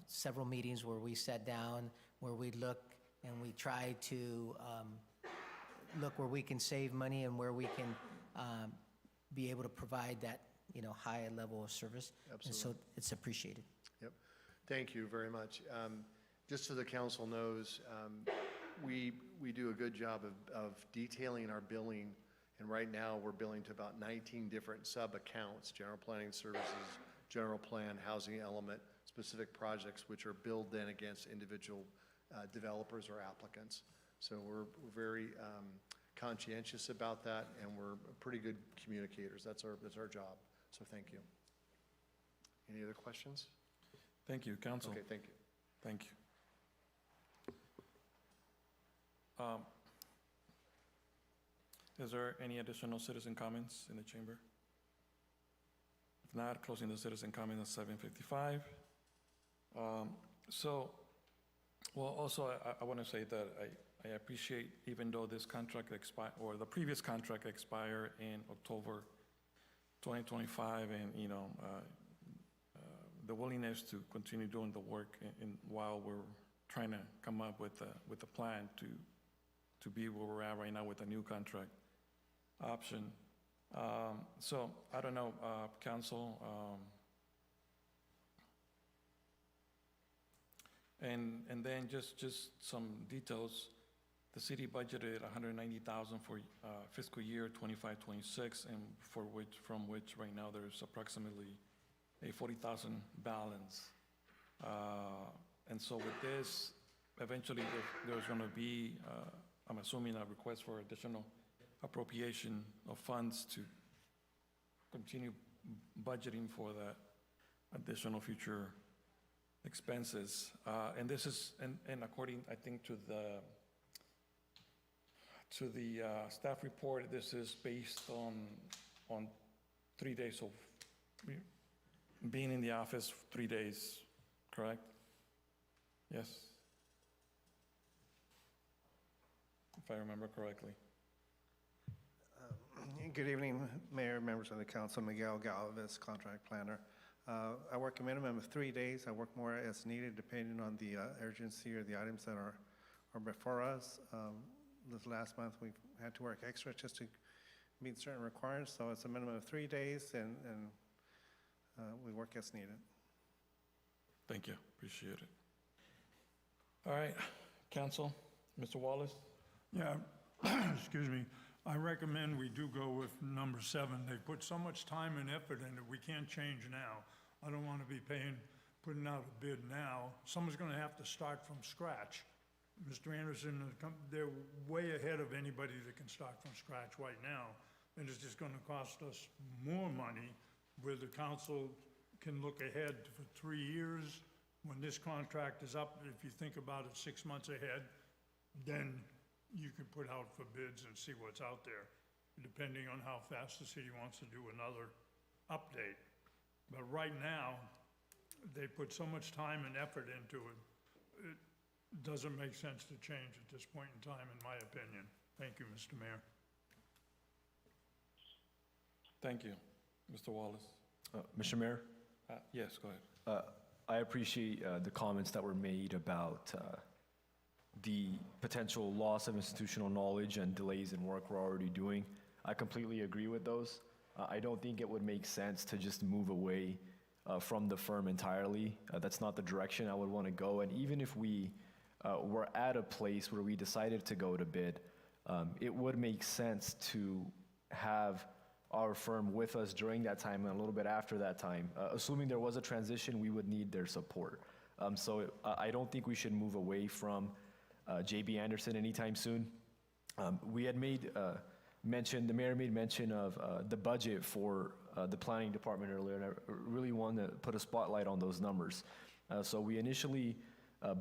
several meetings where we sat down, where we look and we try to look where we can save money and where we can be able to provide that, high level of service. Absolutely. And so it's appreciated. Yep. Thank you very much. Just so the council knows, we do a good job of detailing our billing, and right now we're billing to about 19 different sub-accounts: general planning services, general plan, housing element, specific projects, which are billed then against individual developers or applicants. So we're very conscientious about that, and we're pretty good communicators. That's our job. So thank you. Any other questions? Thank you, council. Okay, thank you. Thank you. Is there any additional citizen comments in the chamber? If not, closing the citizen comment at 7:55. Also, I want to say that I appreciate, even though this contract or the previous contract expired in October 2025, and, the willingness to continue doing the work while we're trying to come up with a plan to be where we're at right now with a new contract option. So I don't know, council, and then just some details. The city budgeted $190,000 for fiscal year 25-26, and from which right now there's approximately a $40,000 balance. And so with this, eventually there's going to be, I'm assuming, a request for additional appropriation of funds to continue budgeting for that additional future expenses. And this is, and according, I think, to the staff report, this is based on 3 days of being in the office 3 days, correct? Yes? If I remember correctly. Good evening, Mayor, members of the council. Miguel Galvez, contract planner. I work a minimum of 3 days. I work more as needed depending on the urgency or the items that are before us. This last month we've had to work extra just to meet certain requirements, so it's a minimum of 3 days, and we work as needed. Thank you, appreciate it. All right, council, Mr. Wallace? Yeah, excuse me. I recommend we do go with number 7. They put so much time and effort in it, we can't change now. I don't want to be putting out a bid now. Someone's going to have to start from scratch. Mr. Anderson, they're way ahead of anybody that can start from scratch right now. And it's just going to cost us more money, where the council can look ahead for 3 years. When this contract is up, if you think about it 6 months ahead, then you can put out for bids and see what's out there, depending on how fast the city wants to do another update. But right now, they put so much time and effort into it, it doesn't make sense to change at this point in time, in my opinion. Thank you, Mr. Mayor. Thank you, Mr. Wallace. Mr. Mayor? Yes, go ahead. I appreciate the comments that were made about the potential loss of institutional knowledge and delays in work we're already doing. I completely agree with those. I don't think it would make sense to just move away from the firm entirely. That's not the direction I would want to go. And even if we we're at a place where we decided to go to bid, it would make sense to have our firm with us during that time and a little bit after that time. Assuming there was a transition, we would need their support. I don't think we should move away from JB Anderson anytime soon. We had made mention, the mayor made mention of the budget for the planning department earlier, and I really want to put a spotlight on those numbers. So we initially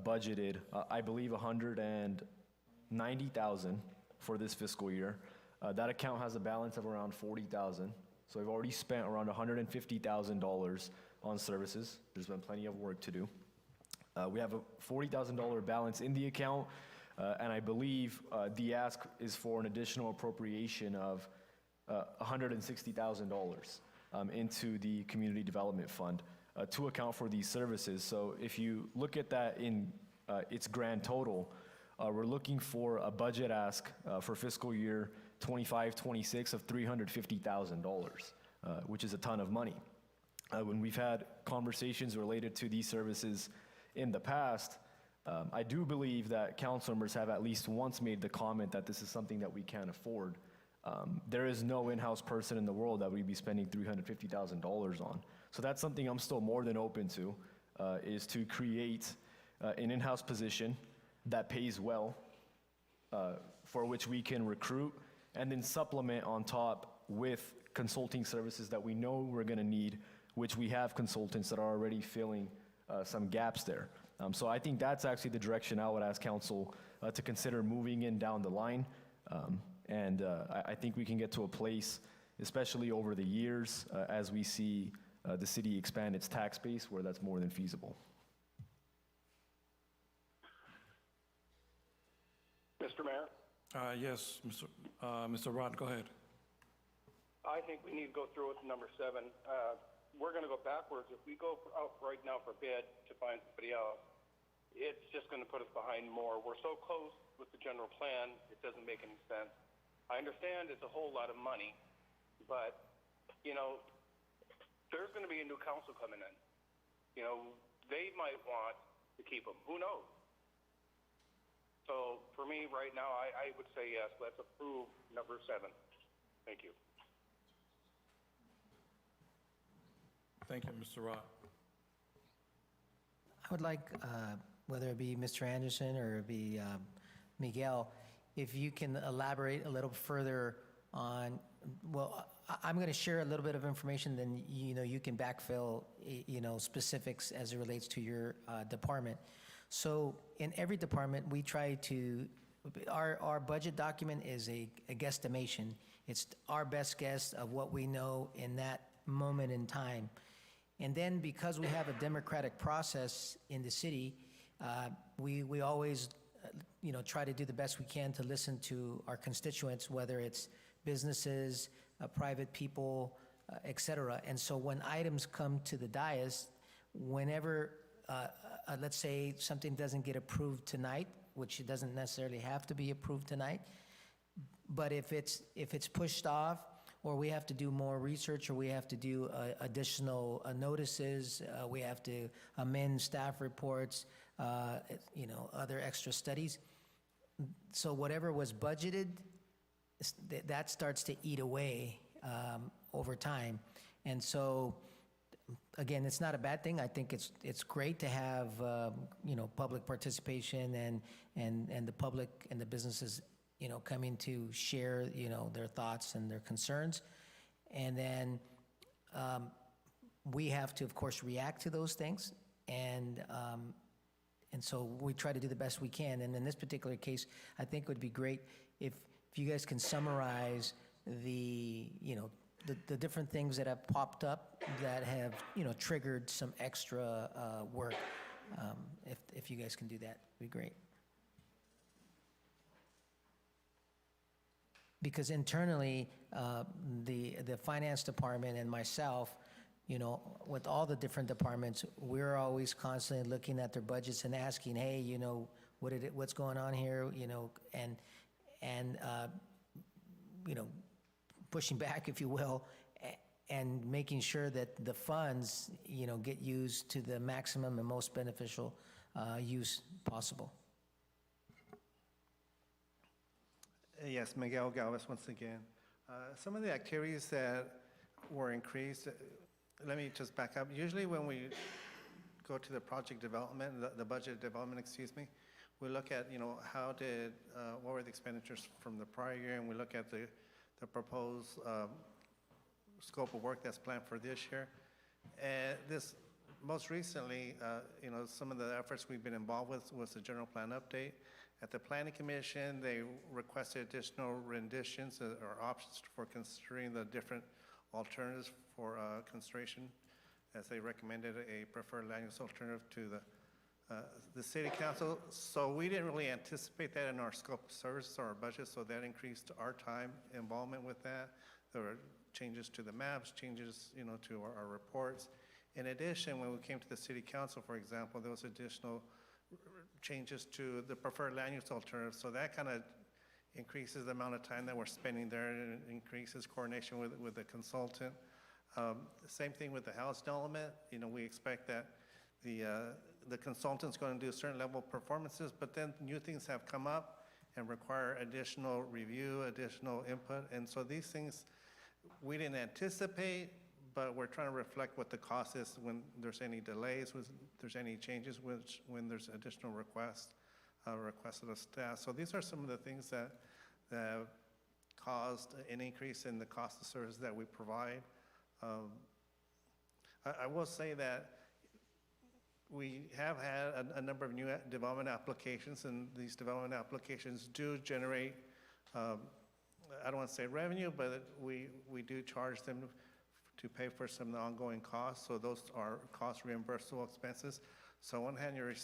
budgeted, I believe, $190,000 for this fiscal year. That account has a balance of around $40,000. So we've already spent around $150,000 on services. There's been plenty of work to do. We have a $40,000 balance in the account, and I believe the ask is for an additional appropriation of $160,000 into the Community Development Fund to account for these services. So if you look at that in its grand total, we're looking for a budget ask for fiscal year 25-26 of $350,000, which is a ton of money. When we've had conversations related to these services in the past, I do believe that council members have at least once made the comment that this is something that we can't afford. There is no in-house person in the world that we'd be spending $350,000 on. So that's something I'm still more than open to, is to create an in-house position that pays well, for which we can recruit, and then supplement on top with consulting services that we know we're going to need, which we have consultants that are already filling some gaps there. So I think that's actually the direction I would ask council to consider moving in down the line. I think we can get to a place, especially over the years, as we see the city expand its tax base, where that's more than feasible. Mr. Mayor, Yes, Mr. Rod, go ahead. I think we need to go through with number 7. We're going to go backwards. If we go out right now for bid to find somebody else, it's just going to put us behind more. We're so close with the general plan, it doesn't make any sense. I understand it's a whole lot of money, but, you know, there's going to be a new council coming in. You know, they might want to keep them. Who knows? So for me right now, I would say yes, let's approve number 7. Thank you. Thank you, Mr. Rod. I would like, whether it be Mr. Anderson or it be Miguel, if you can elaborate a little further on, well, I'm going to share a little bit of information, then, you know, you can backfill, you know, specifics as it relates to your department. So in every department, we try to, our budget document is a guesstimation. It's our best guess of what we know in that moment in time. And then because we have a democratic process in the city, we always, you know, try to do the best we can to listen to our constituents, whether it's businesses, private people, et cetera. And so when items come to the dais, whenever, let's say something doesn't get approved tonight, which it doesn't necessarily have to be approved tonight, but if it's pushed off, or we have to do more research, or we have to do additional notices, we have to amend staff reports, you know, other extra studies. So whatever was budgeted, that starts to eat away over time. And so, again, it's not a bad thing. I think it's great to have, you know, public participation and the public and the businesses, you know, coming to share, you know, their thoughts and their concerns. And then we have to, of course, react to those things. And so we try to do the best we can. And in this particular case, I think it would be great if you guys can summarize the, you know, the different things that have popped up that have, you know, triggered some extra work. If you guys can do that, it'd be great. Because internally, the finance department and myself, you know, with all the different departments, we're always constantly looking at their budgets and asking, hey, you know, what's going on here, you know, and you know, pushing back, if you will, and making sure that the funds, you know, get used to the maximum and most beneficial use possible. Yes, Miguel Galvez once again. Some of the activities that were increased, let me just back up. Usually when we go to the project development, the budget development, excuse me, we look at, what were the expenditures from the prior year, and we look at the proposed scope of work that's planned for this year. And this, most recently, some of the efforts we've been involved with was the general plan update. At the Planning Commission, they requested additional renditions or options for considering the different alternatives for consideration, as they recommended a preferred land use alternative to the City Council. So we didn't really anticipate that in our scope of services or our budget, so that increased our time involvement with that. There were changes to the maps, changes, to our reports. In addition, when we came to the City Council, for example, there was additional changes to the preferred land use alternative. So that kind of increases the amount of time that we're spending there and increases coordination with the consultant. Same thing with the housing element. We expect that the consultant's going to do a certain level of performances, but then new things have come up and require additional review, additional input. And so these things we didn't anticipate, but we're trying to reflect what the cost is when there's any delays, when there's any changes, when there's additional requests requested of staff. So these are some of the things that caused an increase in the cost of service that we provide. I will say that we have had a number of new development applications, and these development applications do generate, I don't want to say revenue, but we do charge them to pay for some of the ongoing costs. So those are cost reimbursable expenses. So on one hand, you're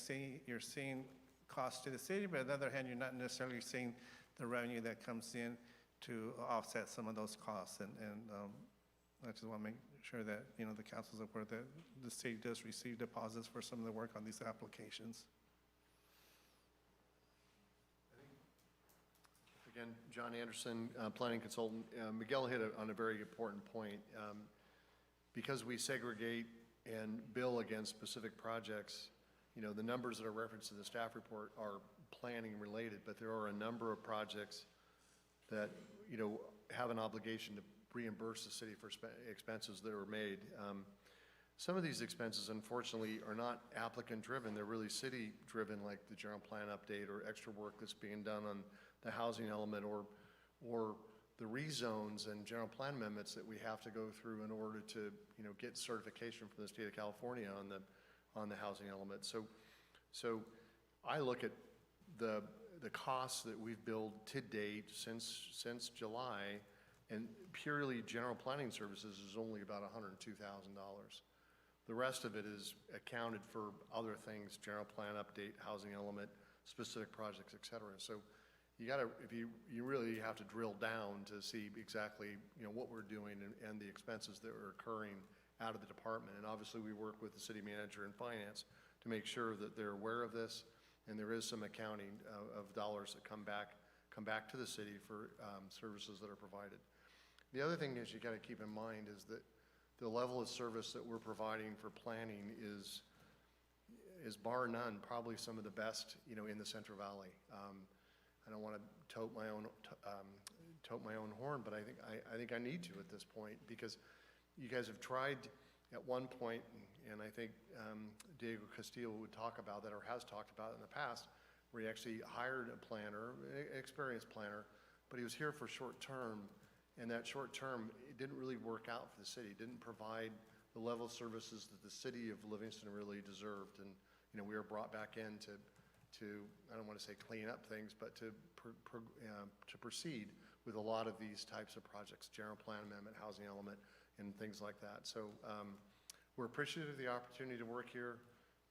seeing costs to the city, but on the other hand, you're not necessarily seeing the revenue that comes in to offset some of those costs. And I just want to make sure that, the council's aware that the city does receive deposits for some of the work on these applications. Again, John Anderson, planning consultant. Miguel hit on a very important point. Because we segregate and bill against specific projects, the numbers that are referenced in the staff report are planning related, but there are a number of projects that, have an obligation to reimburse the city for expenses that are made. Some of these expenses, unfortunately, are not applicant-driven. They're really city-driven, like the general plan update or extra work that's being done on the housing element or the rezones and general plan amendments that we have to go through in order to, get certification from the state of California on the housing element. So I look at the costs that we've billed to date since July, and purely general planning services is only about $102,000. The rest of it is accounted for other things, general plan update, housing element, specific projects, et cetera. So you really have to drill down to see exactly, what we're doing and the expenses that are occurring out of the department. And obviously, we work with the city manager and finance to make sure that they're aware of this, and there is some accounting of dollars that come back to the city for services that are provided. The other thing is you got to keep in mind is that the level of service that we're providing for planning is bar none probably some of the best, in the Central Valley. I don't want to tote my own horn, but I think I need to at this point, because you guys have tried at one point, and I think Diego Castillo would talk about that, or has talked about in the past, where he actually hired a planner, an experienced planner, but he was here for short term, and that short term, it didn't really work out for the city. It didn't provide the level of services that the city of Livingston really deserved, and we were brought back in to I don't want to say clean up things, but to proceed with a lot of these types of projects, general plan amendment, housing element, and things like that. So we're appreciative of the opportunity to work here.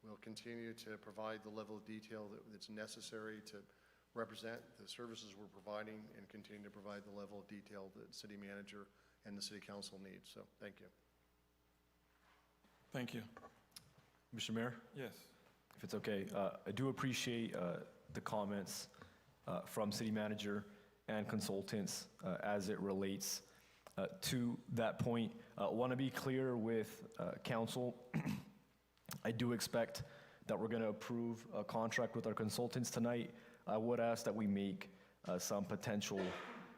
We'll continue to provide the level of detail that's necessary to represent the services we're providing, and continue to provide the level of detail that the city manager and the city council needs. So thank you. Thank you. Mr. Mayor? Yes. If it's okay, I do appreciate the comments from city manager and consultants as it relates to that point. Want to be clear with council. I do expect that we're going to approve a contract with our consultants tonight. I would ask that we make some potential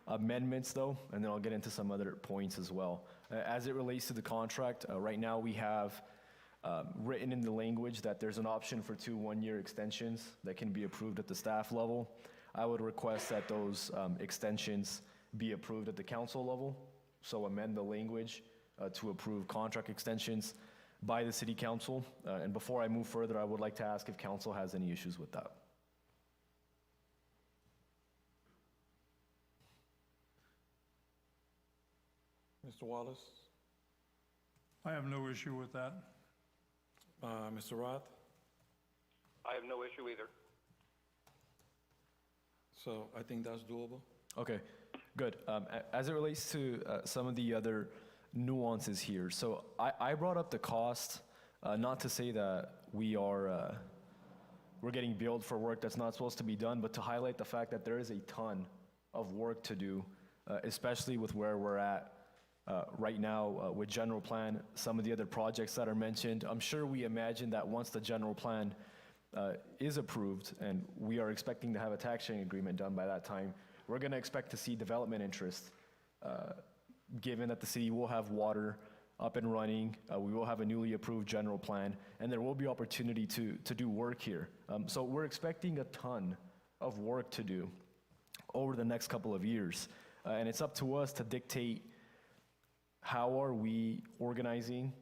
amendments, though, and then I'll get into some other points as well. As it relates to the contract, right now we have written in the language that there's an option for 2 one-year extensions that can be approved at the staff level. I would request that those extensions be approved at the council level, so amend the language to approve contract extensions by the city council. And before I move further, I would like to ask if council has any issues with that. Mr. Wallace? I have no issue with that. Mr. Roth? I have no issue either. So I think that's doable. Okay, good. As it relates to some of the other nuances here, so I brought up the cost, not to say that we're getting billed for work that's not supposed to be done, but to highlight the fact that there is a ton of work to do, especially with where we're at right now with general plan, some of the other projects that are mentioned. I'm sure we imagine that once the general plan is approved, and we are expecting to have a tax sharing agreement done by that time, we're going to expect to see development interest, given that the city will have water up and running, we will have a newly approved general plan, and there will be opportunity to do work here. So we're expecting a ton of work to do over the next couple of years, and it's up to us to dictate how are we organizing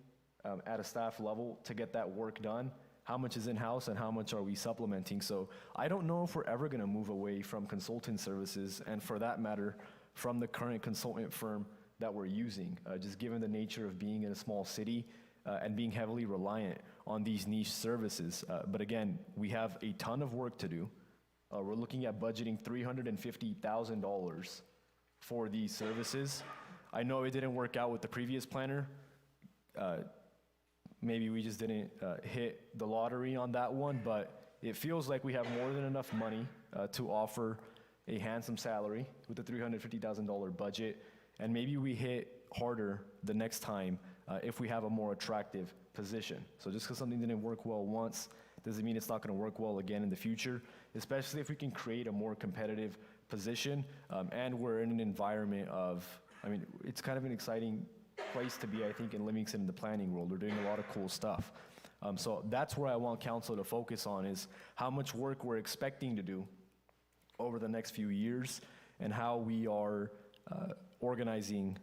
at a staff level to get that work done. How much is in-house and how much are we supplementing? So I don't know if we're ever going to move away from consultant services, and for that matter, from the current consultant firm that we're using, just given the nature of being in a small city and being heavily reliant on these niche services. But again, we have a ton of work to do. We're looking at budgeting $350,000 for these services. I know it didn't work out with the previous planner. Maybe we just didn't hit the lottery on that one, but it feels like we have more than enough money to offer a handsome salary with the $350,000 budget, and maybe we hit harder the next time if we have a more attractive position. So just because something didn't work well once doesn't mean it's not going to work well again in the future, especially if we can create a more competitive position, and we're in an environment of, I mean, it's kind of an exciting place to be, I think, in Livingston in the planning world. We're doing a lot of cool stuff. So that's where I want council to focus on, is how much work we're expecting to do over the next few years and how we are organizing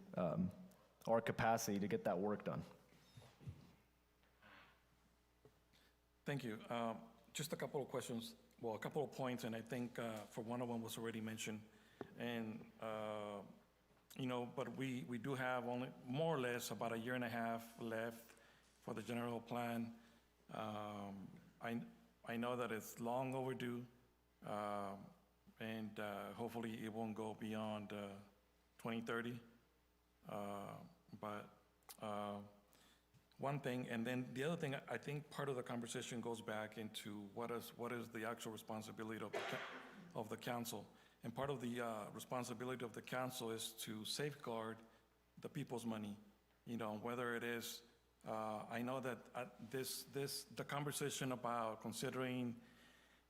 our capacity to get that work done. Thank you. Just a couple of questions, well, a couple of points, and I think for one of them was already mentioned. And you know, but we do have only more or less about 1.5 years left for the general plan. I know that it's long overdue, and hopefully it won't go beyond 2030. But one thing, and then the other thing, I think part of the conversation goes back into what is the actual responsibility of the council. And part of the responsibility of the council is to safeguard the people's money, you know, whether it is, I know that the conversation about considering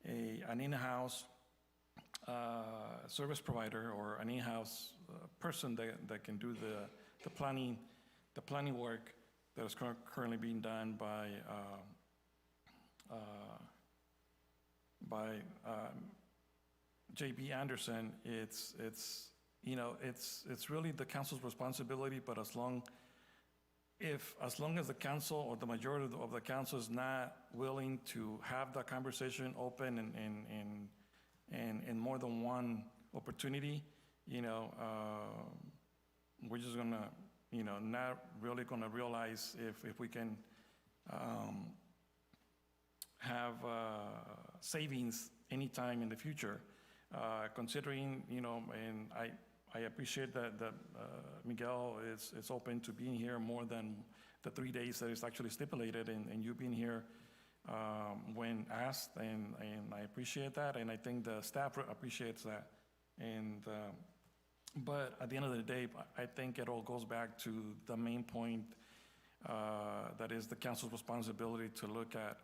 an in-house service provider or an in-house person that can do the planning work that is currently being done by J.B. Anderson, it's you know, it's really the council's responsibility, but as long as the council or the majority of the council is not willing to have that conversation open and more than one opportunity, you know, we're just gonna, you know, not really gonna realize if we can have savings anytime in the future. Considering, you know, and I appreciate that Miguel is open to being here more than the 3 days that is actually stipulated, and you being here when asked, and I appreciate that, and I think the staff appreciates that. And but at the end of the day, I think it all goes back to the main point, that is the council's responsibility to look at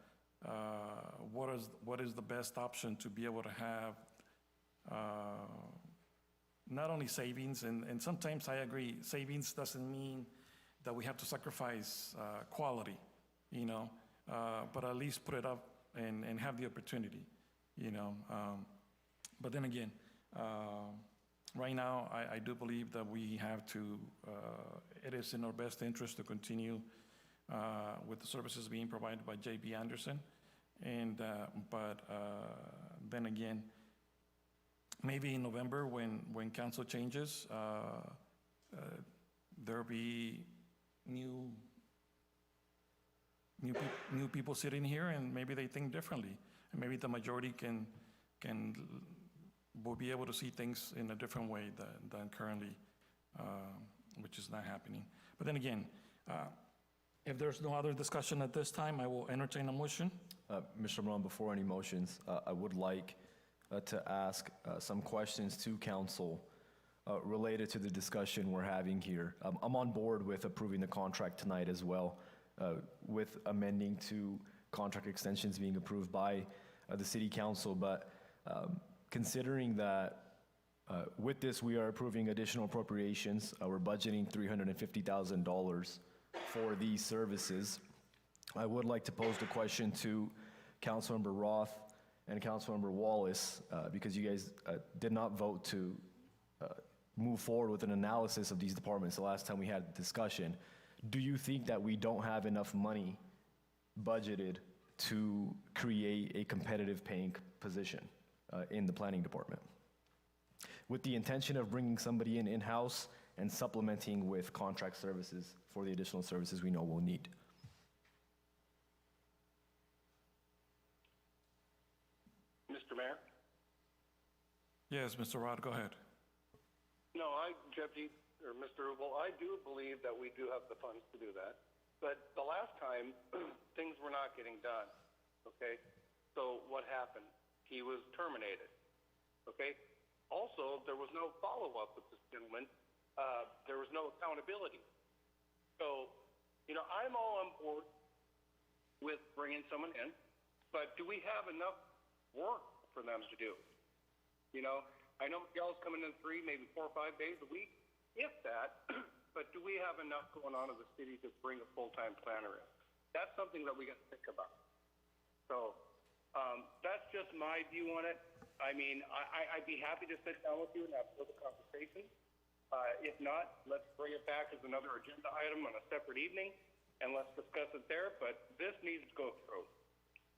what is the best option to be able to have not only savings, and sometimes I agree, savings doesn't mean that we have to sacrifice quality, you know, but at least put it up and have the opportunity, you know. But then again, right now, I do believe that we have to, it is in our best interest to continue with the services being provided by J.B. Anderson. And, but then again, maybe in November when council changes, there'll be new people sitting here, and maybe they think differently. And maybe the majority will be able to see things in a different way than currently, which is not happening. But then again, if there's no other discussion at this time, I will entertain a motion. Mr. Brown, before any motions, I would like to ask some questions to council related to the discussion we're having here. I'm on board with approving the contract tonight as well, with amending to contract extensions being approved by the city council, but considering that with this we are approving additional appropriations, we're budgeting $350,000 for these services. I would like to pose the question to Councilmember Roth and Councilmember Wallace, because you guys did not vote to move forward with an analysis of these departments the last time we had the discussion. Do you think that we don't have enough money budgeted to create a competitive paying position in the planning department, with the intention of bringing somebody in-house and supplementing with contract services for the additional services we know we'll need? Mr. Mayor? Yes, Mr. Rod, go ahead. No, Deputy, or Mr. Rubel, I do believe that we do have the funds to do that. But the last time, things were not getting done, okay? So what happened? He was terminated, okay? Also, there was no follow-up with this gentleman. There was no accountability. So, you know, I'm all on board with bringing someone in, but do we have enough work for them to do? You know, I know Miguel's coming in 3, maybe 4 or 5 days a week, if that, but do we have enough going on in the city to bring a full-time planner in? That's something that we got to think about. So that's just my view on it. I mean, I'd be happy to sit down with you and have further conversation. If not, let's bring it back as another agenda item on a separate evening, and let's discuss it there. But this needs to go through.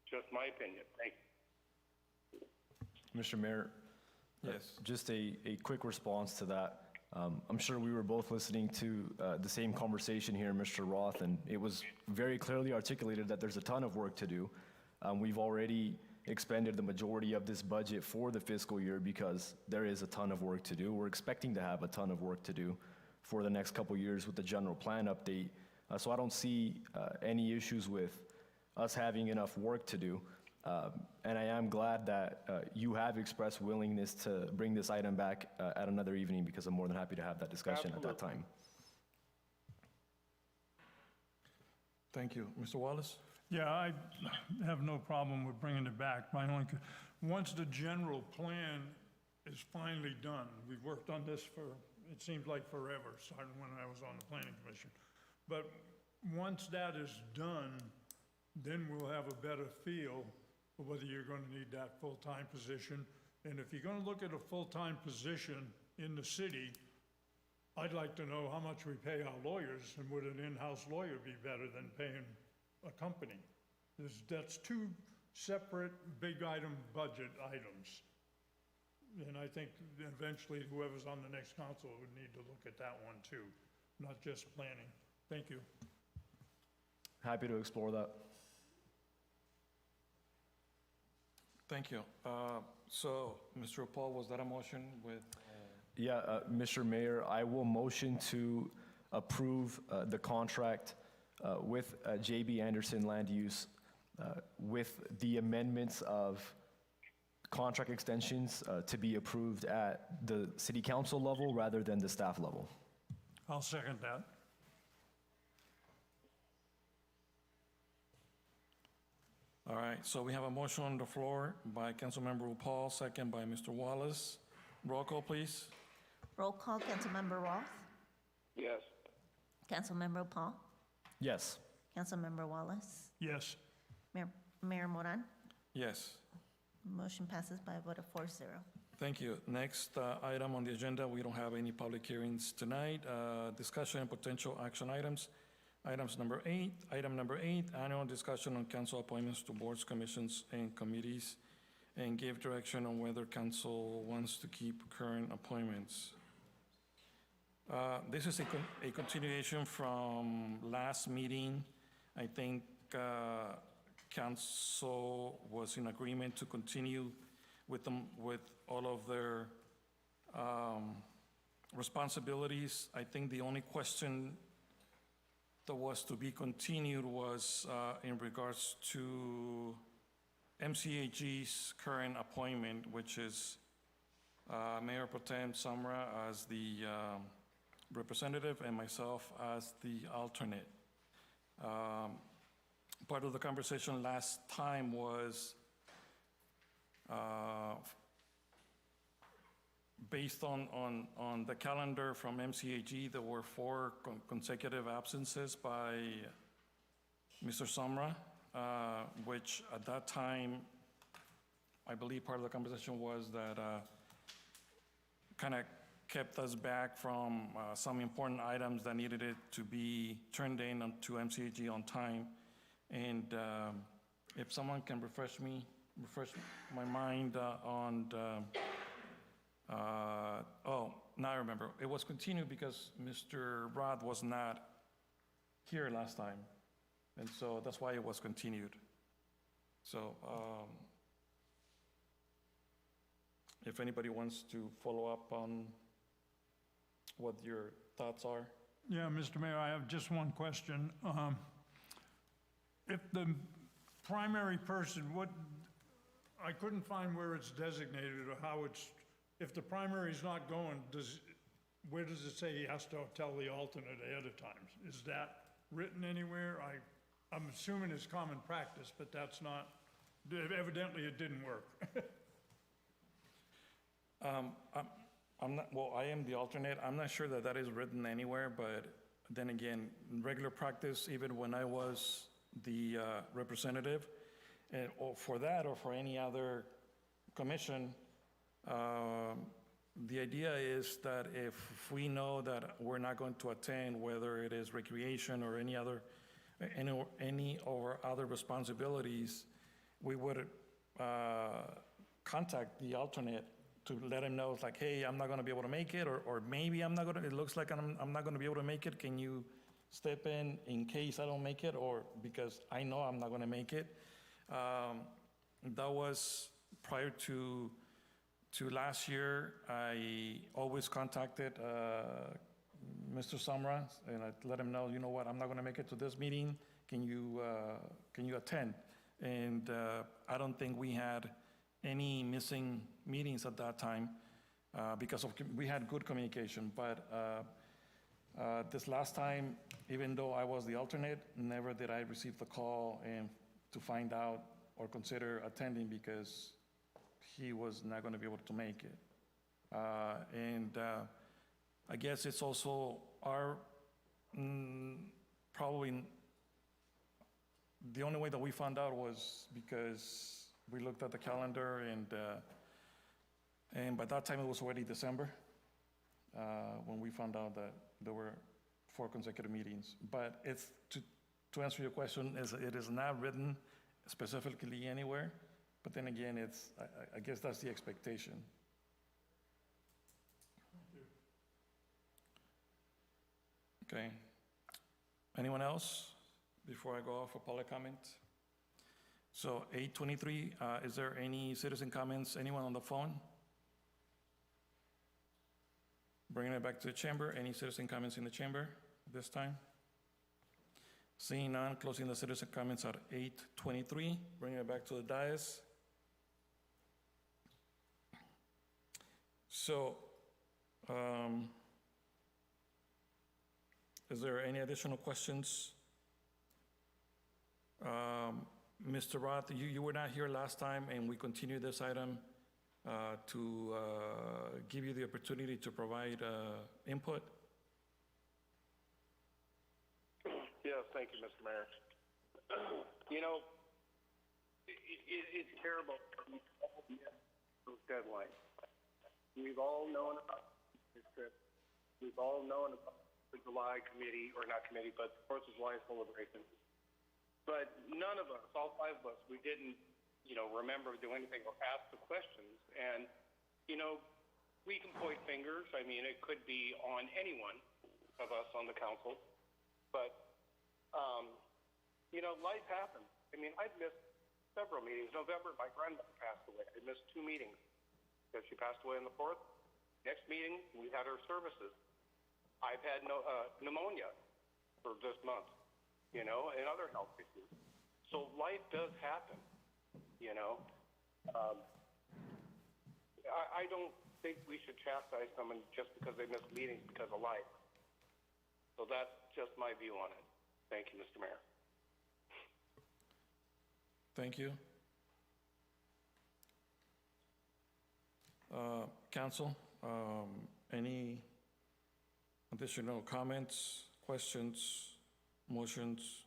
Just my opinion. Thank you. Mr. Mayor, Yes. just a quick response to that. I'm sure we were both listening to the same conversation here, Mr. Roth, and it was very clearly articulated that there's a ton of work to do. We've already expended the majority of this budget for the fiscal year because there is a ton of work to do. We're expecting to have a ton of work to do for the next couple years with the general plan update. So I don't see any issues with us having enough work to do. And I am glad that you have expressed willingness to bring this item back at another evening, because I'm more than happy to have that discussion at that time. Thank you. Mr. Wallace? Yeah, I have no problem with bringing it back. Once the general plan is finally done, we've worked on this for, it seems like forever, starting when I was on the planning commission. But once that is done, then we'll have a better feel of whether you're going to need that full-time position. And if you're going to look at a full-time position in the city, I'd like to know how much we pay our lawyers, and would an in-house lawyer be better than paying a company? That's 2 separate big item budget items. And I think eventually whoever's on the next council would need to look at that one too, not just planning. Thank you. Happy to explore that. Thank you. So, Mr. Paul, was that a motion with? Yeah, Mr. Mayor, I will motion to approve the contract with J.B. Anderson Land Use with the amendments of contract extensions to be approved at the city council level rather than the staff level. I'll second that. All right, so we have a motion on the floor by Councilmember Paul, second by Mr. Wallace. Roll call, please. Roll call, Councilmember Roth, Yes. Councilmember Paul, Yes. Councilmember Wallace, Yes. Mayor Moran. Yes. Motion passes by a vote of 4-0. Thank you. Next item on the agenda, we don't have any public hearings tonight. Discussion and potential action items. Item number 8, annual discussion on council appointments to boards, commissions, and committees, and give direction on whether council wants to keep current appointments. This is a continuation from last meeting. I think council was in agreement to continue with them, with all of their responsibilities. I think the only question that was to be continued was in regards to MCAG's current appointment, which is Mayor Pro Tem Samra as the representative and myself as the alternate. Part of the conversation last time was based on the calendar from MCAG, there were 4 consecutive absences by Mr. Samra, which at that time, I believe part of the conversation was that kind of kept us back from some important items that needed it to be turned in to MCAG on time. And if someone can refresh my mind on now I remember. It was continued because Mr. Roth was not here last time. And so that's why it was continued. So if anybody wants to follow up on what your thoughts are. Yeah, Mr. Mayor, I have just one question. If the primary person, I couldn't find where it's designated or how it's, if the primary's not going, where does it say he has to tell the alternate ahead of time? Is that written anywhere? I'm assuming it's common practice, but that's not, evidently it didn't work. I am the alternate. I'm not sure that that is written anywhere, but then again, in regular practice, even when I was the representative, or for that or for any other commission, the idea is that if we know that we're not going to attend, whether it is recreation or any of our other responsibilities, we would contact the alternate to let him know, it's like, hey, I'm not going to be able to make it, or maybe I'm not going to, it looks like I'm not going to be able to make it. Can you step in case I don't make it, or because I know I'm not going to make it? That was prior to last year. I always contacted Mr. Samra, and I let him know, you know what, I'm not going to make it to this meeting. Can you attend? And I don't think we had any missing meetings at that time because we had good communication. But this last time, even though I was the alternate, never did I receive the call and to find out or consider attending because he was not going to be able to make it. I guess it's also our, probably the only way that we found out was because we looked at the calendar and by that time it was already December when we found out that there were 4 consecutive meetings. But it's, to answer your question, it is not written specifically anywhere, but then again, I guess that's the expectation. Okay. Anyone else before I go off for public comment? So 8:23, is there any citizen comments? Anyone on the phone? Bringing it back to the chamber. Any citizen comments in the chamber this time? Seeing none, closing the citizen comments at 8:23. Bringing it back to the dais. So, is there any additional questions? Mr. Roth, you were not here last time, and we continued this item to give you the opportunity to provide input. Yes, thank you, Mr. Mayor. You know, it's terrible. We all miss those deadlines. We've all known about this trip. We've all known about the July committee, or not committee, but 4th of July celebration. But none of us, all 5 of us, we didn't, remember to do anything or ask the questions. And, we can point fingers. I mean, it could be on anyone of us on the council. But, life happens. I mean, I've missed several meetings. November, my grandmother passed away. I missed 2 meetings because she passed away on the 4th. Next meeting, we had her services. I've had pneumonia for this month, and other health issues. So life does happen, I don't think we should chastise someone just because they missed meetings because of life. So that's just my view on it. Thank you, Mr. Mayor. Thank you. Council, any additional comments, questions, motions?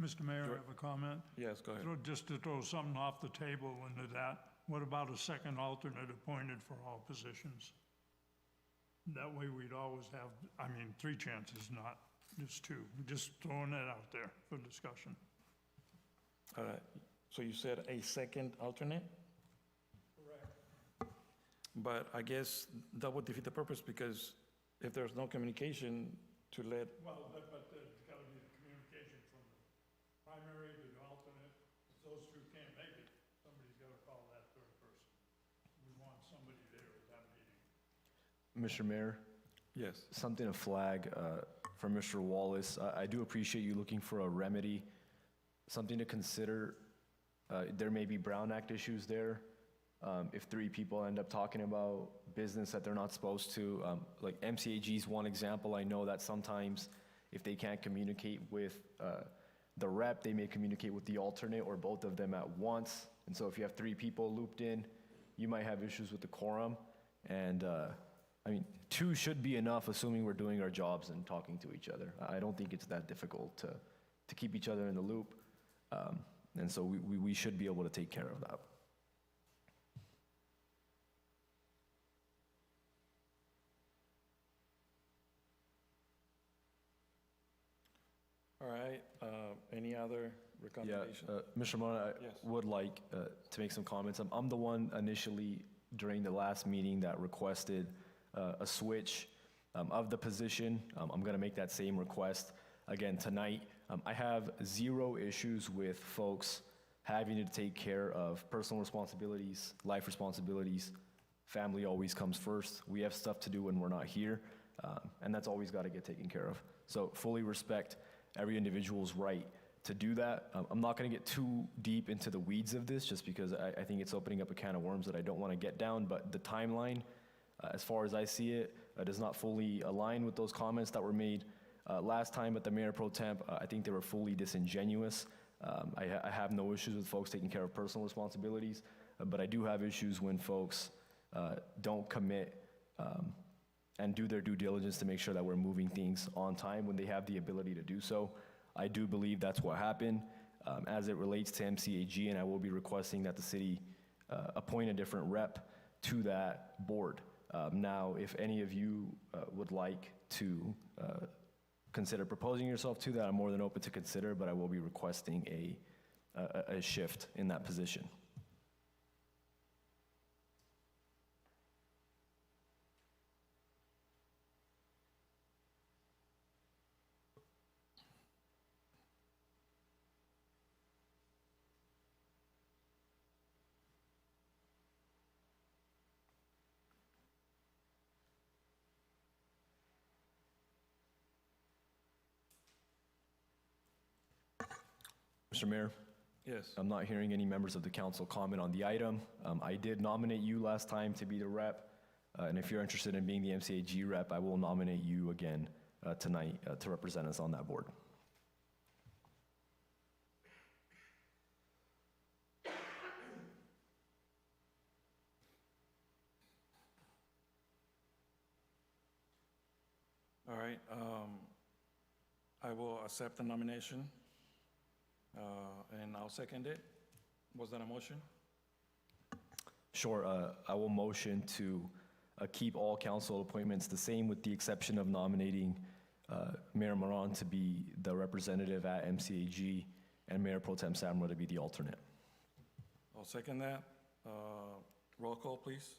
Mr. Mayor, I have a comment. Yes, go ahead. Just to throw something off the table into that, what about a second alternate appointed for all positions? That way we'd always have, 3 chances, not just 2. Just throwing that out there for discussion. All right, so you said a second alternate? Correct. But I guess that would defeat the purpose, because if there's no communication to let, Well, but there's got to be the communication from the primary to the alternate. If those 2 can't make it, somebody's got to call that 3rd person. We want somebody there at that meeting. Mr. Mayor, yes. something to flag from Mr. Wallace. I do appreciate you looking for a remedy, something to consider. There may be Brown Act issues there. If 3 people end up talking about business that they're not supposed to, like MCAG is one example. I know that sometimes if they can't communicate with the rep, they may communicate with the alternate or both of them at once. And so if you have 3 people looped in, you might have issues with the quorum. And 2 should be enough, assuming we're doing our jobs and talking to each other. I don't think it's that difficult to keep each other in the loop. And so we should be able to take care of that. All right, any other recommendations? Mr. Mona, I Yes. would like to make some comments. I'm the one initially during the last meeting that requested a switch of the position. I'm going to make that same request again tonight. I have 0 issues with folks having to take care of personal responsibilities, life responsibilities. Family always comes first. We have stuff to do when we're not here, and that's always got to get taken care of. So fully respect every individual's right to do that. I'm not going to get too deep into the weeds of this just because I think it's opening up a can of worms that I don't want to get down, but the timeline, as far as I see it, does not fully align with those comments that were made last time at the Mayor Pro Temp. I think they were fully disingenuous. I have no issues with folks taking care of personal responsibilities, but I do have issues when folks don't commit and do their due diligence to make sure that we're moving things on time when they have the ability to do so. I do believe that's what happened as it relates to MCAG, and I will be requesting that the city appoint a different rep to that board. Now, if any of you would like to consider proposing yourself to that, I'm more than open to consider, but I will be requesting a shift in that position. Mr. Mayor? Yes. I'm not hearing any members of the council comment on the item. I did nominate you last time to be the rep, and if you're interested in being the MCAG rep, I will nominate you again tonight to represent us on that board. All right, I will accept the nomination, and I'll second it. Was that a motion? Sure, I will motion to keep all council appointments the same with the exception of nominating Mayor Moran to be the representative at MCAG and Mayor Pro Tem Samra to be the alternate. I'll second that. Roll call, please.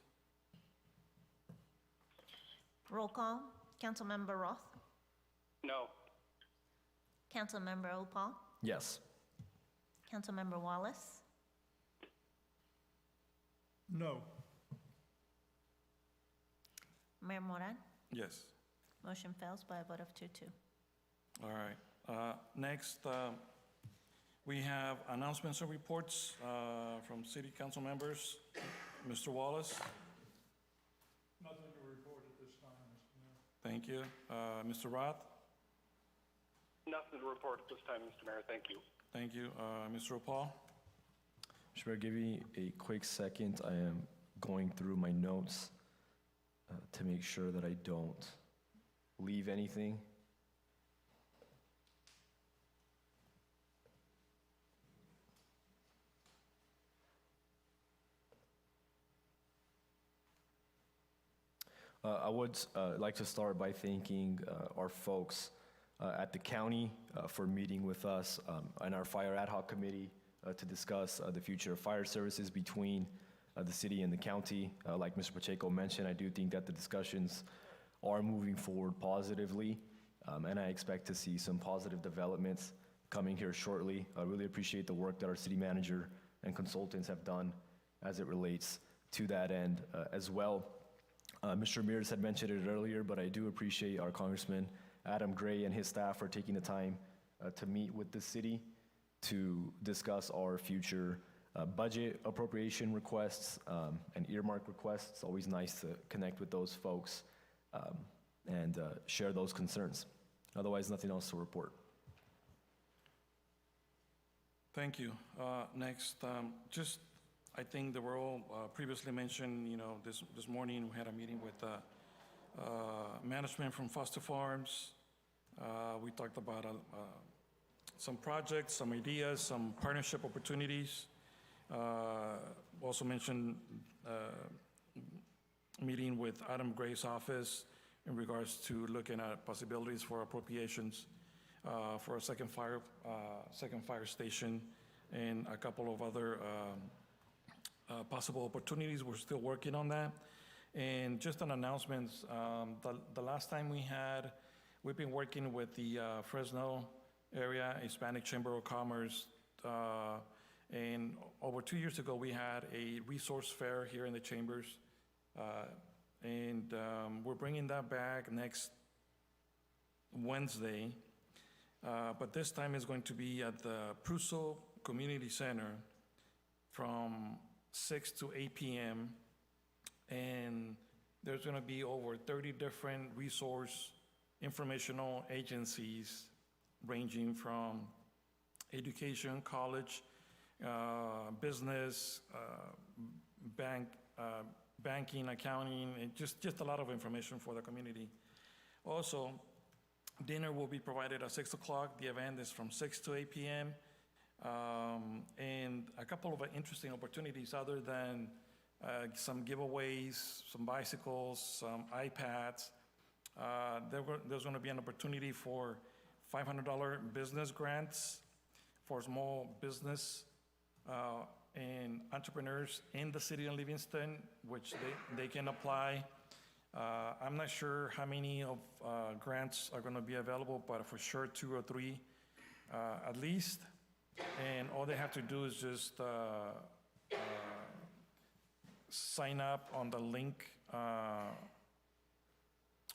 Roll call. Councilmember Roth. No. Councilmember Opal. Yes. Councilmember Wallace. No. Mayor Moran. Yes. Motion fails by a vote of 2-2. All right. Next, we have announcements and reports from city council members. Mr. Wallace. Nothing to report at this time, Mr. Mayor. Thank you. Mr. Roth. Nothing to report at this time, Mr. Mayor. Thank you. Thank you. Mr. Opal. Mr. Mayor, give me a quick second. I am going through my notes to make sure that I don't leave anything. I would like to start by thanking our folks at the county for meeting with us and our Fire Ad Hoc Committee to discuss the future of fire services between the city and the county. Like Mr. Pacheco mentioned, I do think that the discussions are moving forward positively, and I expect to see some positive developments coming here shortly. I really appreciate the work that our city manager and consultants have done as it relates to that end as well. Mr. Ramirez had mentioned it earlier, but I do appreciate our Congressman Adam Gray and his staff for taking the time to meet with the city to discuss our future budget appropriation requests and earmark requests. It's always nice to connect with those folks and share those concerns. Otherwise, nothing else to report. Thank you. Next, I think the role previously mentioned, this morning we had a meeting with management from Foster Farms. We talked about some projects, some ideas, some partnership opportunities. Also mentioned meeting with Adam Gray's office in regards to looking at possibilities for appropriations for a second fire station and a couple of other possible opportunities. We're still working on that. And just on announcements, the last time we've been working with the Fresno area Hispanic Chamber of Commerce, and over 2 years ago, we had a resource fair here in the chambers. And we're bringing that back next Wednesday. But this time it's going to be at the Pruso Community Center from 6 to 8 p.m. And there's going to be over 30 different resource informational agencies ranging from education, college, business, banking, accounting, and just a lot of information for the community. Also, dinner will be provided at 6 o'clock. The event is from 6 to 8 p.m. And a couple of interesting opportunities other than some giveaways, some bicycles, some iPads. There's going to be an opportunity for $500 business grants for small business and entrepreneurs in the city of Livingston, which they can apply. I'm not sure how many of grants are going to be available, but for sure 2 or 3 at least. And all they have to do is just sign up on the link,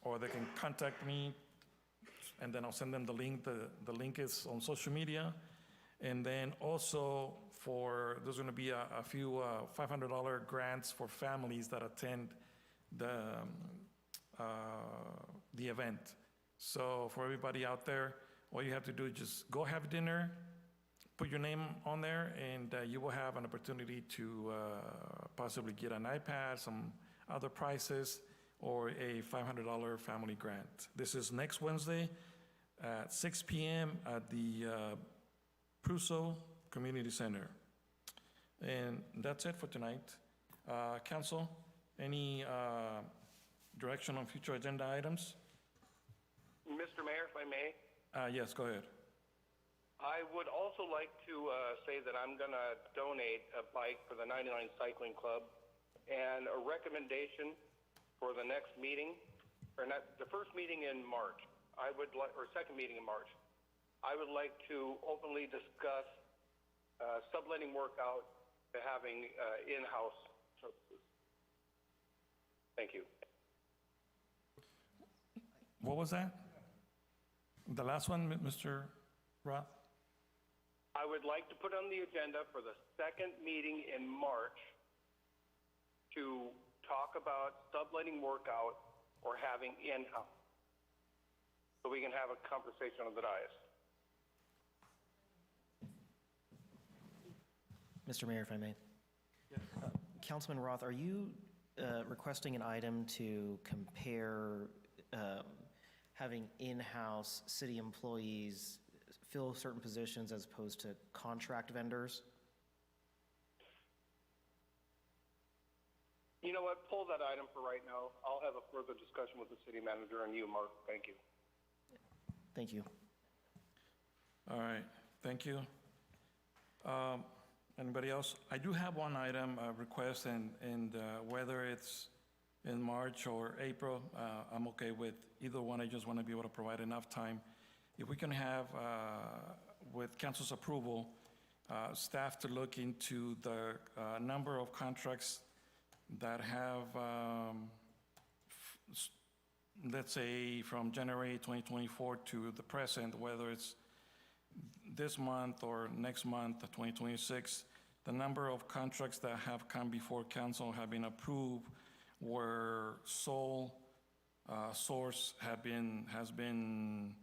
or they can contact me, and then I'll send them the link. The link is on social media. And then also there's going to be a few $500 grants for families that attend the event. So for everybody out there, all you have to do is just go have dinner, put your name on there, and you will have an opportunity to possibly get an iPad, some other prizes, or a $500 family grant. This is next Wednesday at 6 p.m. at the Pruso Community Center. And that's it for tonight. Council, any direction on future agenda items? Mr. Mayor, if I may, Yes, go ahead. I would also like to say that I'm going to donate a bike for the 99 Cycling Club, and a recommendation for the next meeting, or not, the first meeting in March, or second meeting in March, I would like to openly discuss subletting workout to having in-house services. Thank you. What was that? The last one, Mr. Roth? I would like to put on the agenda for the second meeting in March to talk about subletting workout or having in-house, so we can have a conversation on the dais. Mr. Mayor, if I may. Councilman Roth, are you requesting an item to compare having in-house city employees fill certain positions as opposed to contract vendors? You know what, pull that item for right now. I'll have a further discussion with the city manager and you, Mark. Thank you. Thank you. All right, thank you. Anybody else? I do have one item, request, and whether it's in March or April, I'm okay with either one. I just want to be able to provide enough time. If we can have, with council's approval, staff to look into the number of contracts that have, let's say, from January 2024 to the present, whether it's this month or next month, 2026, the number of contracts that have come before council have been approved where sole source has been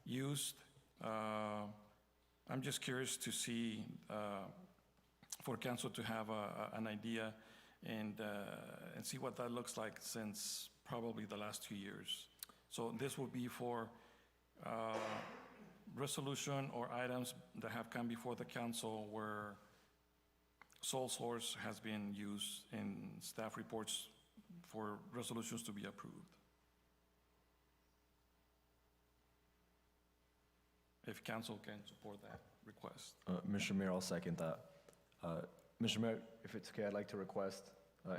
used. I'm just curious to see, for council to have an idea and see what that looks like since probably the last 2 years. So this will be for resolution or items that have come before the council where sole source has been used in staff reports for resolutions to be approved. If council can support that request. Mr. Mayor, I'll second that. Mr. Mayor, if it's okay, I'd like to request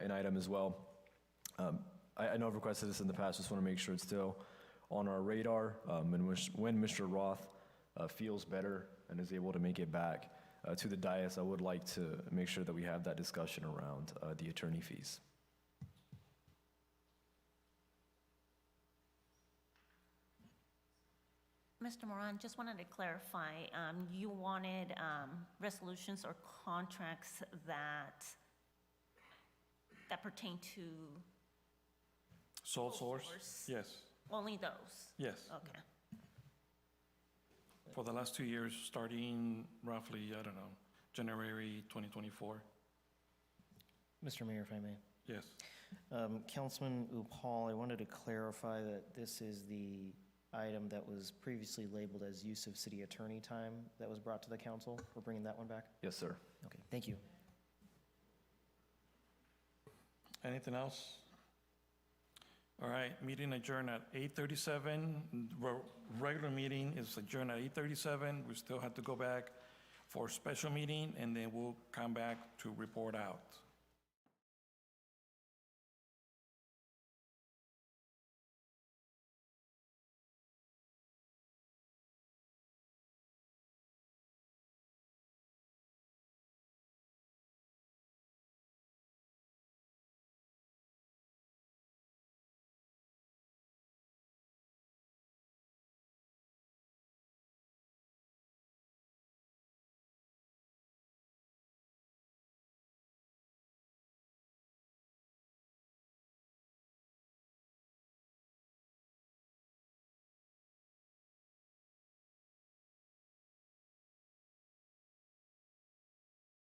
an item as well. I know I've requested this in the past, just want to make sure it's still on our radar. And when Mr. Roth feels better and is able to make it back to the dais, I would like to make sure that we have that discussion around the attorney fees. Mr. Moran, just wanted to clarify, you wanted resolutions or contracts that pertain to Sole source? Yes, only those? yes. Okay. For the last 2 years, starting roughly, I don't know, January 2024. Mr. Mayor, if I may. Yes. Councilman Upal, I wanted to clarify that this is the item that was previously labeled as use of city attorney time that was brought to the council. We're bringing that one back? Yes, sir. Okay, thank you. Anything else? All right, meeting adjourned at 8:37. Regular meeting is adjourned at 8:37. We still have to go back for a special meeting, and then we'll come back to report out.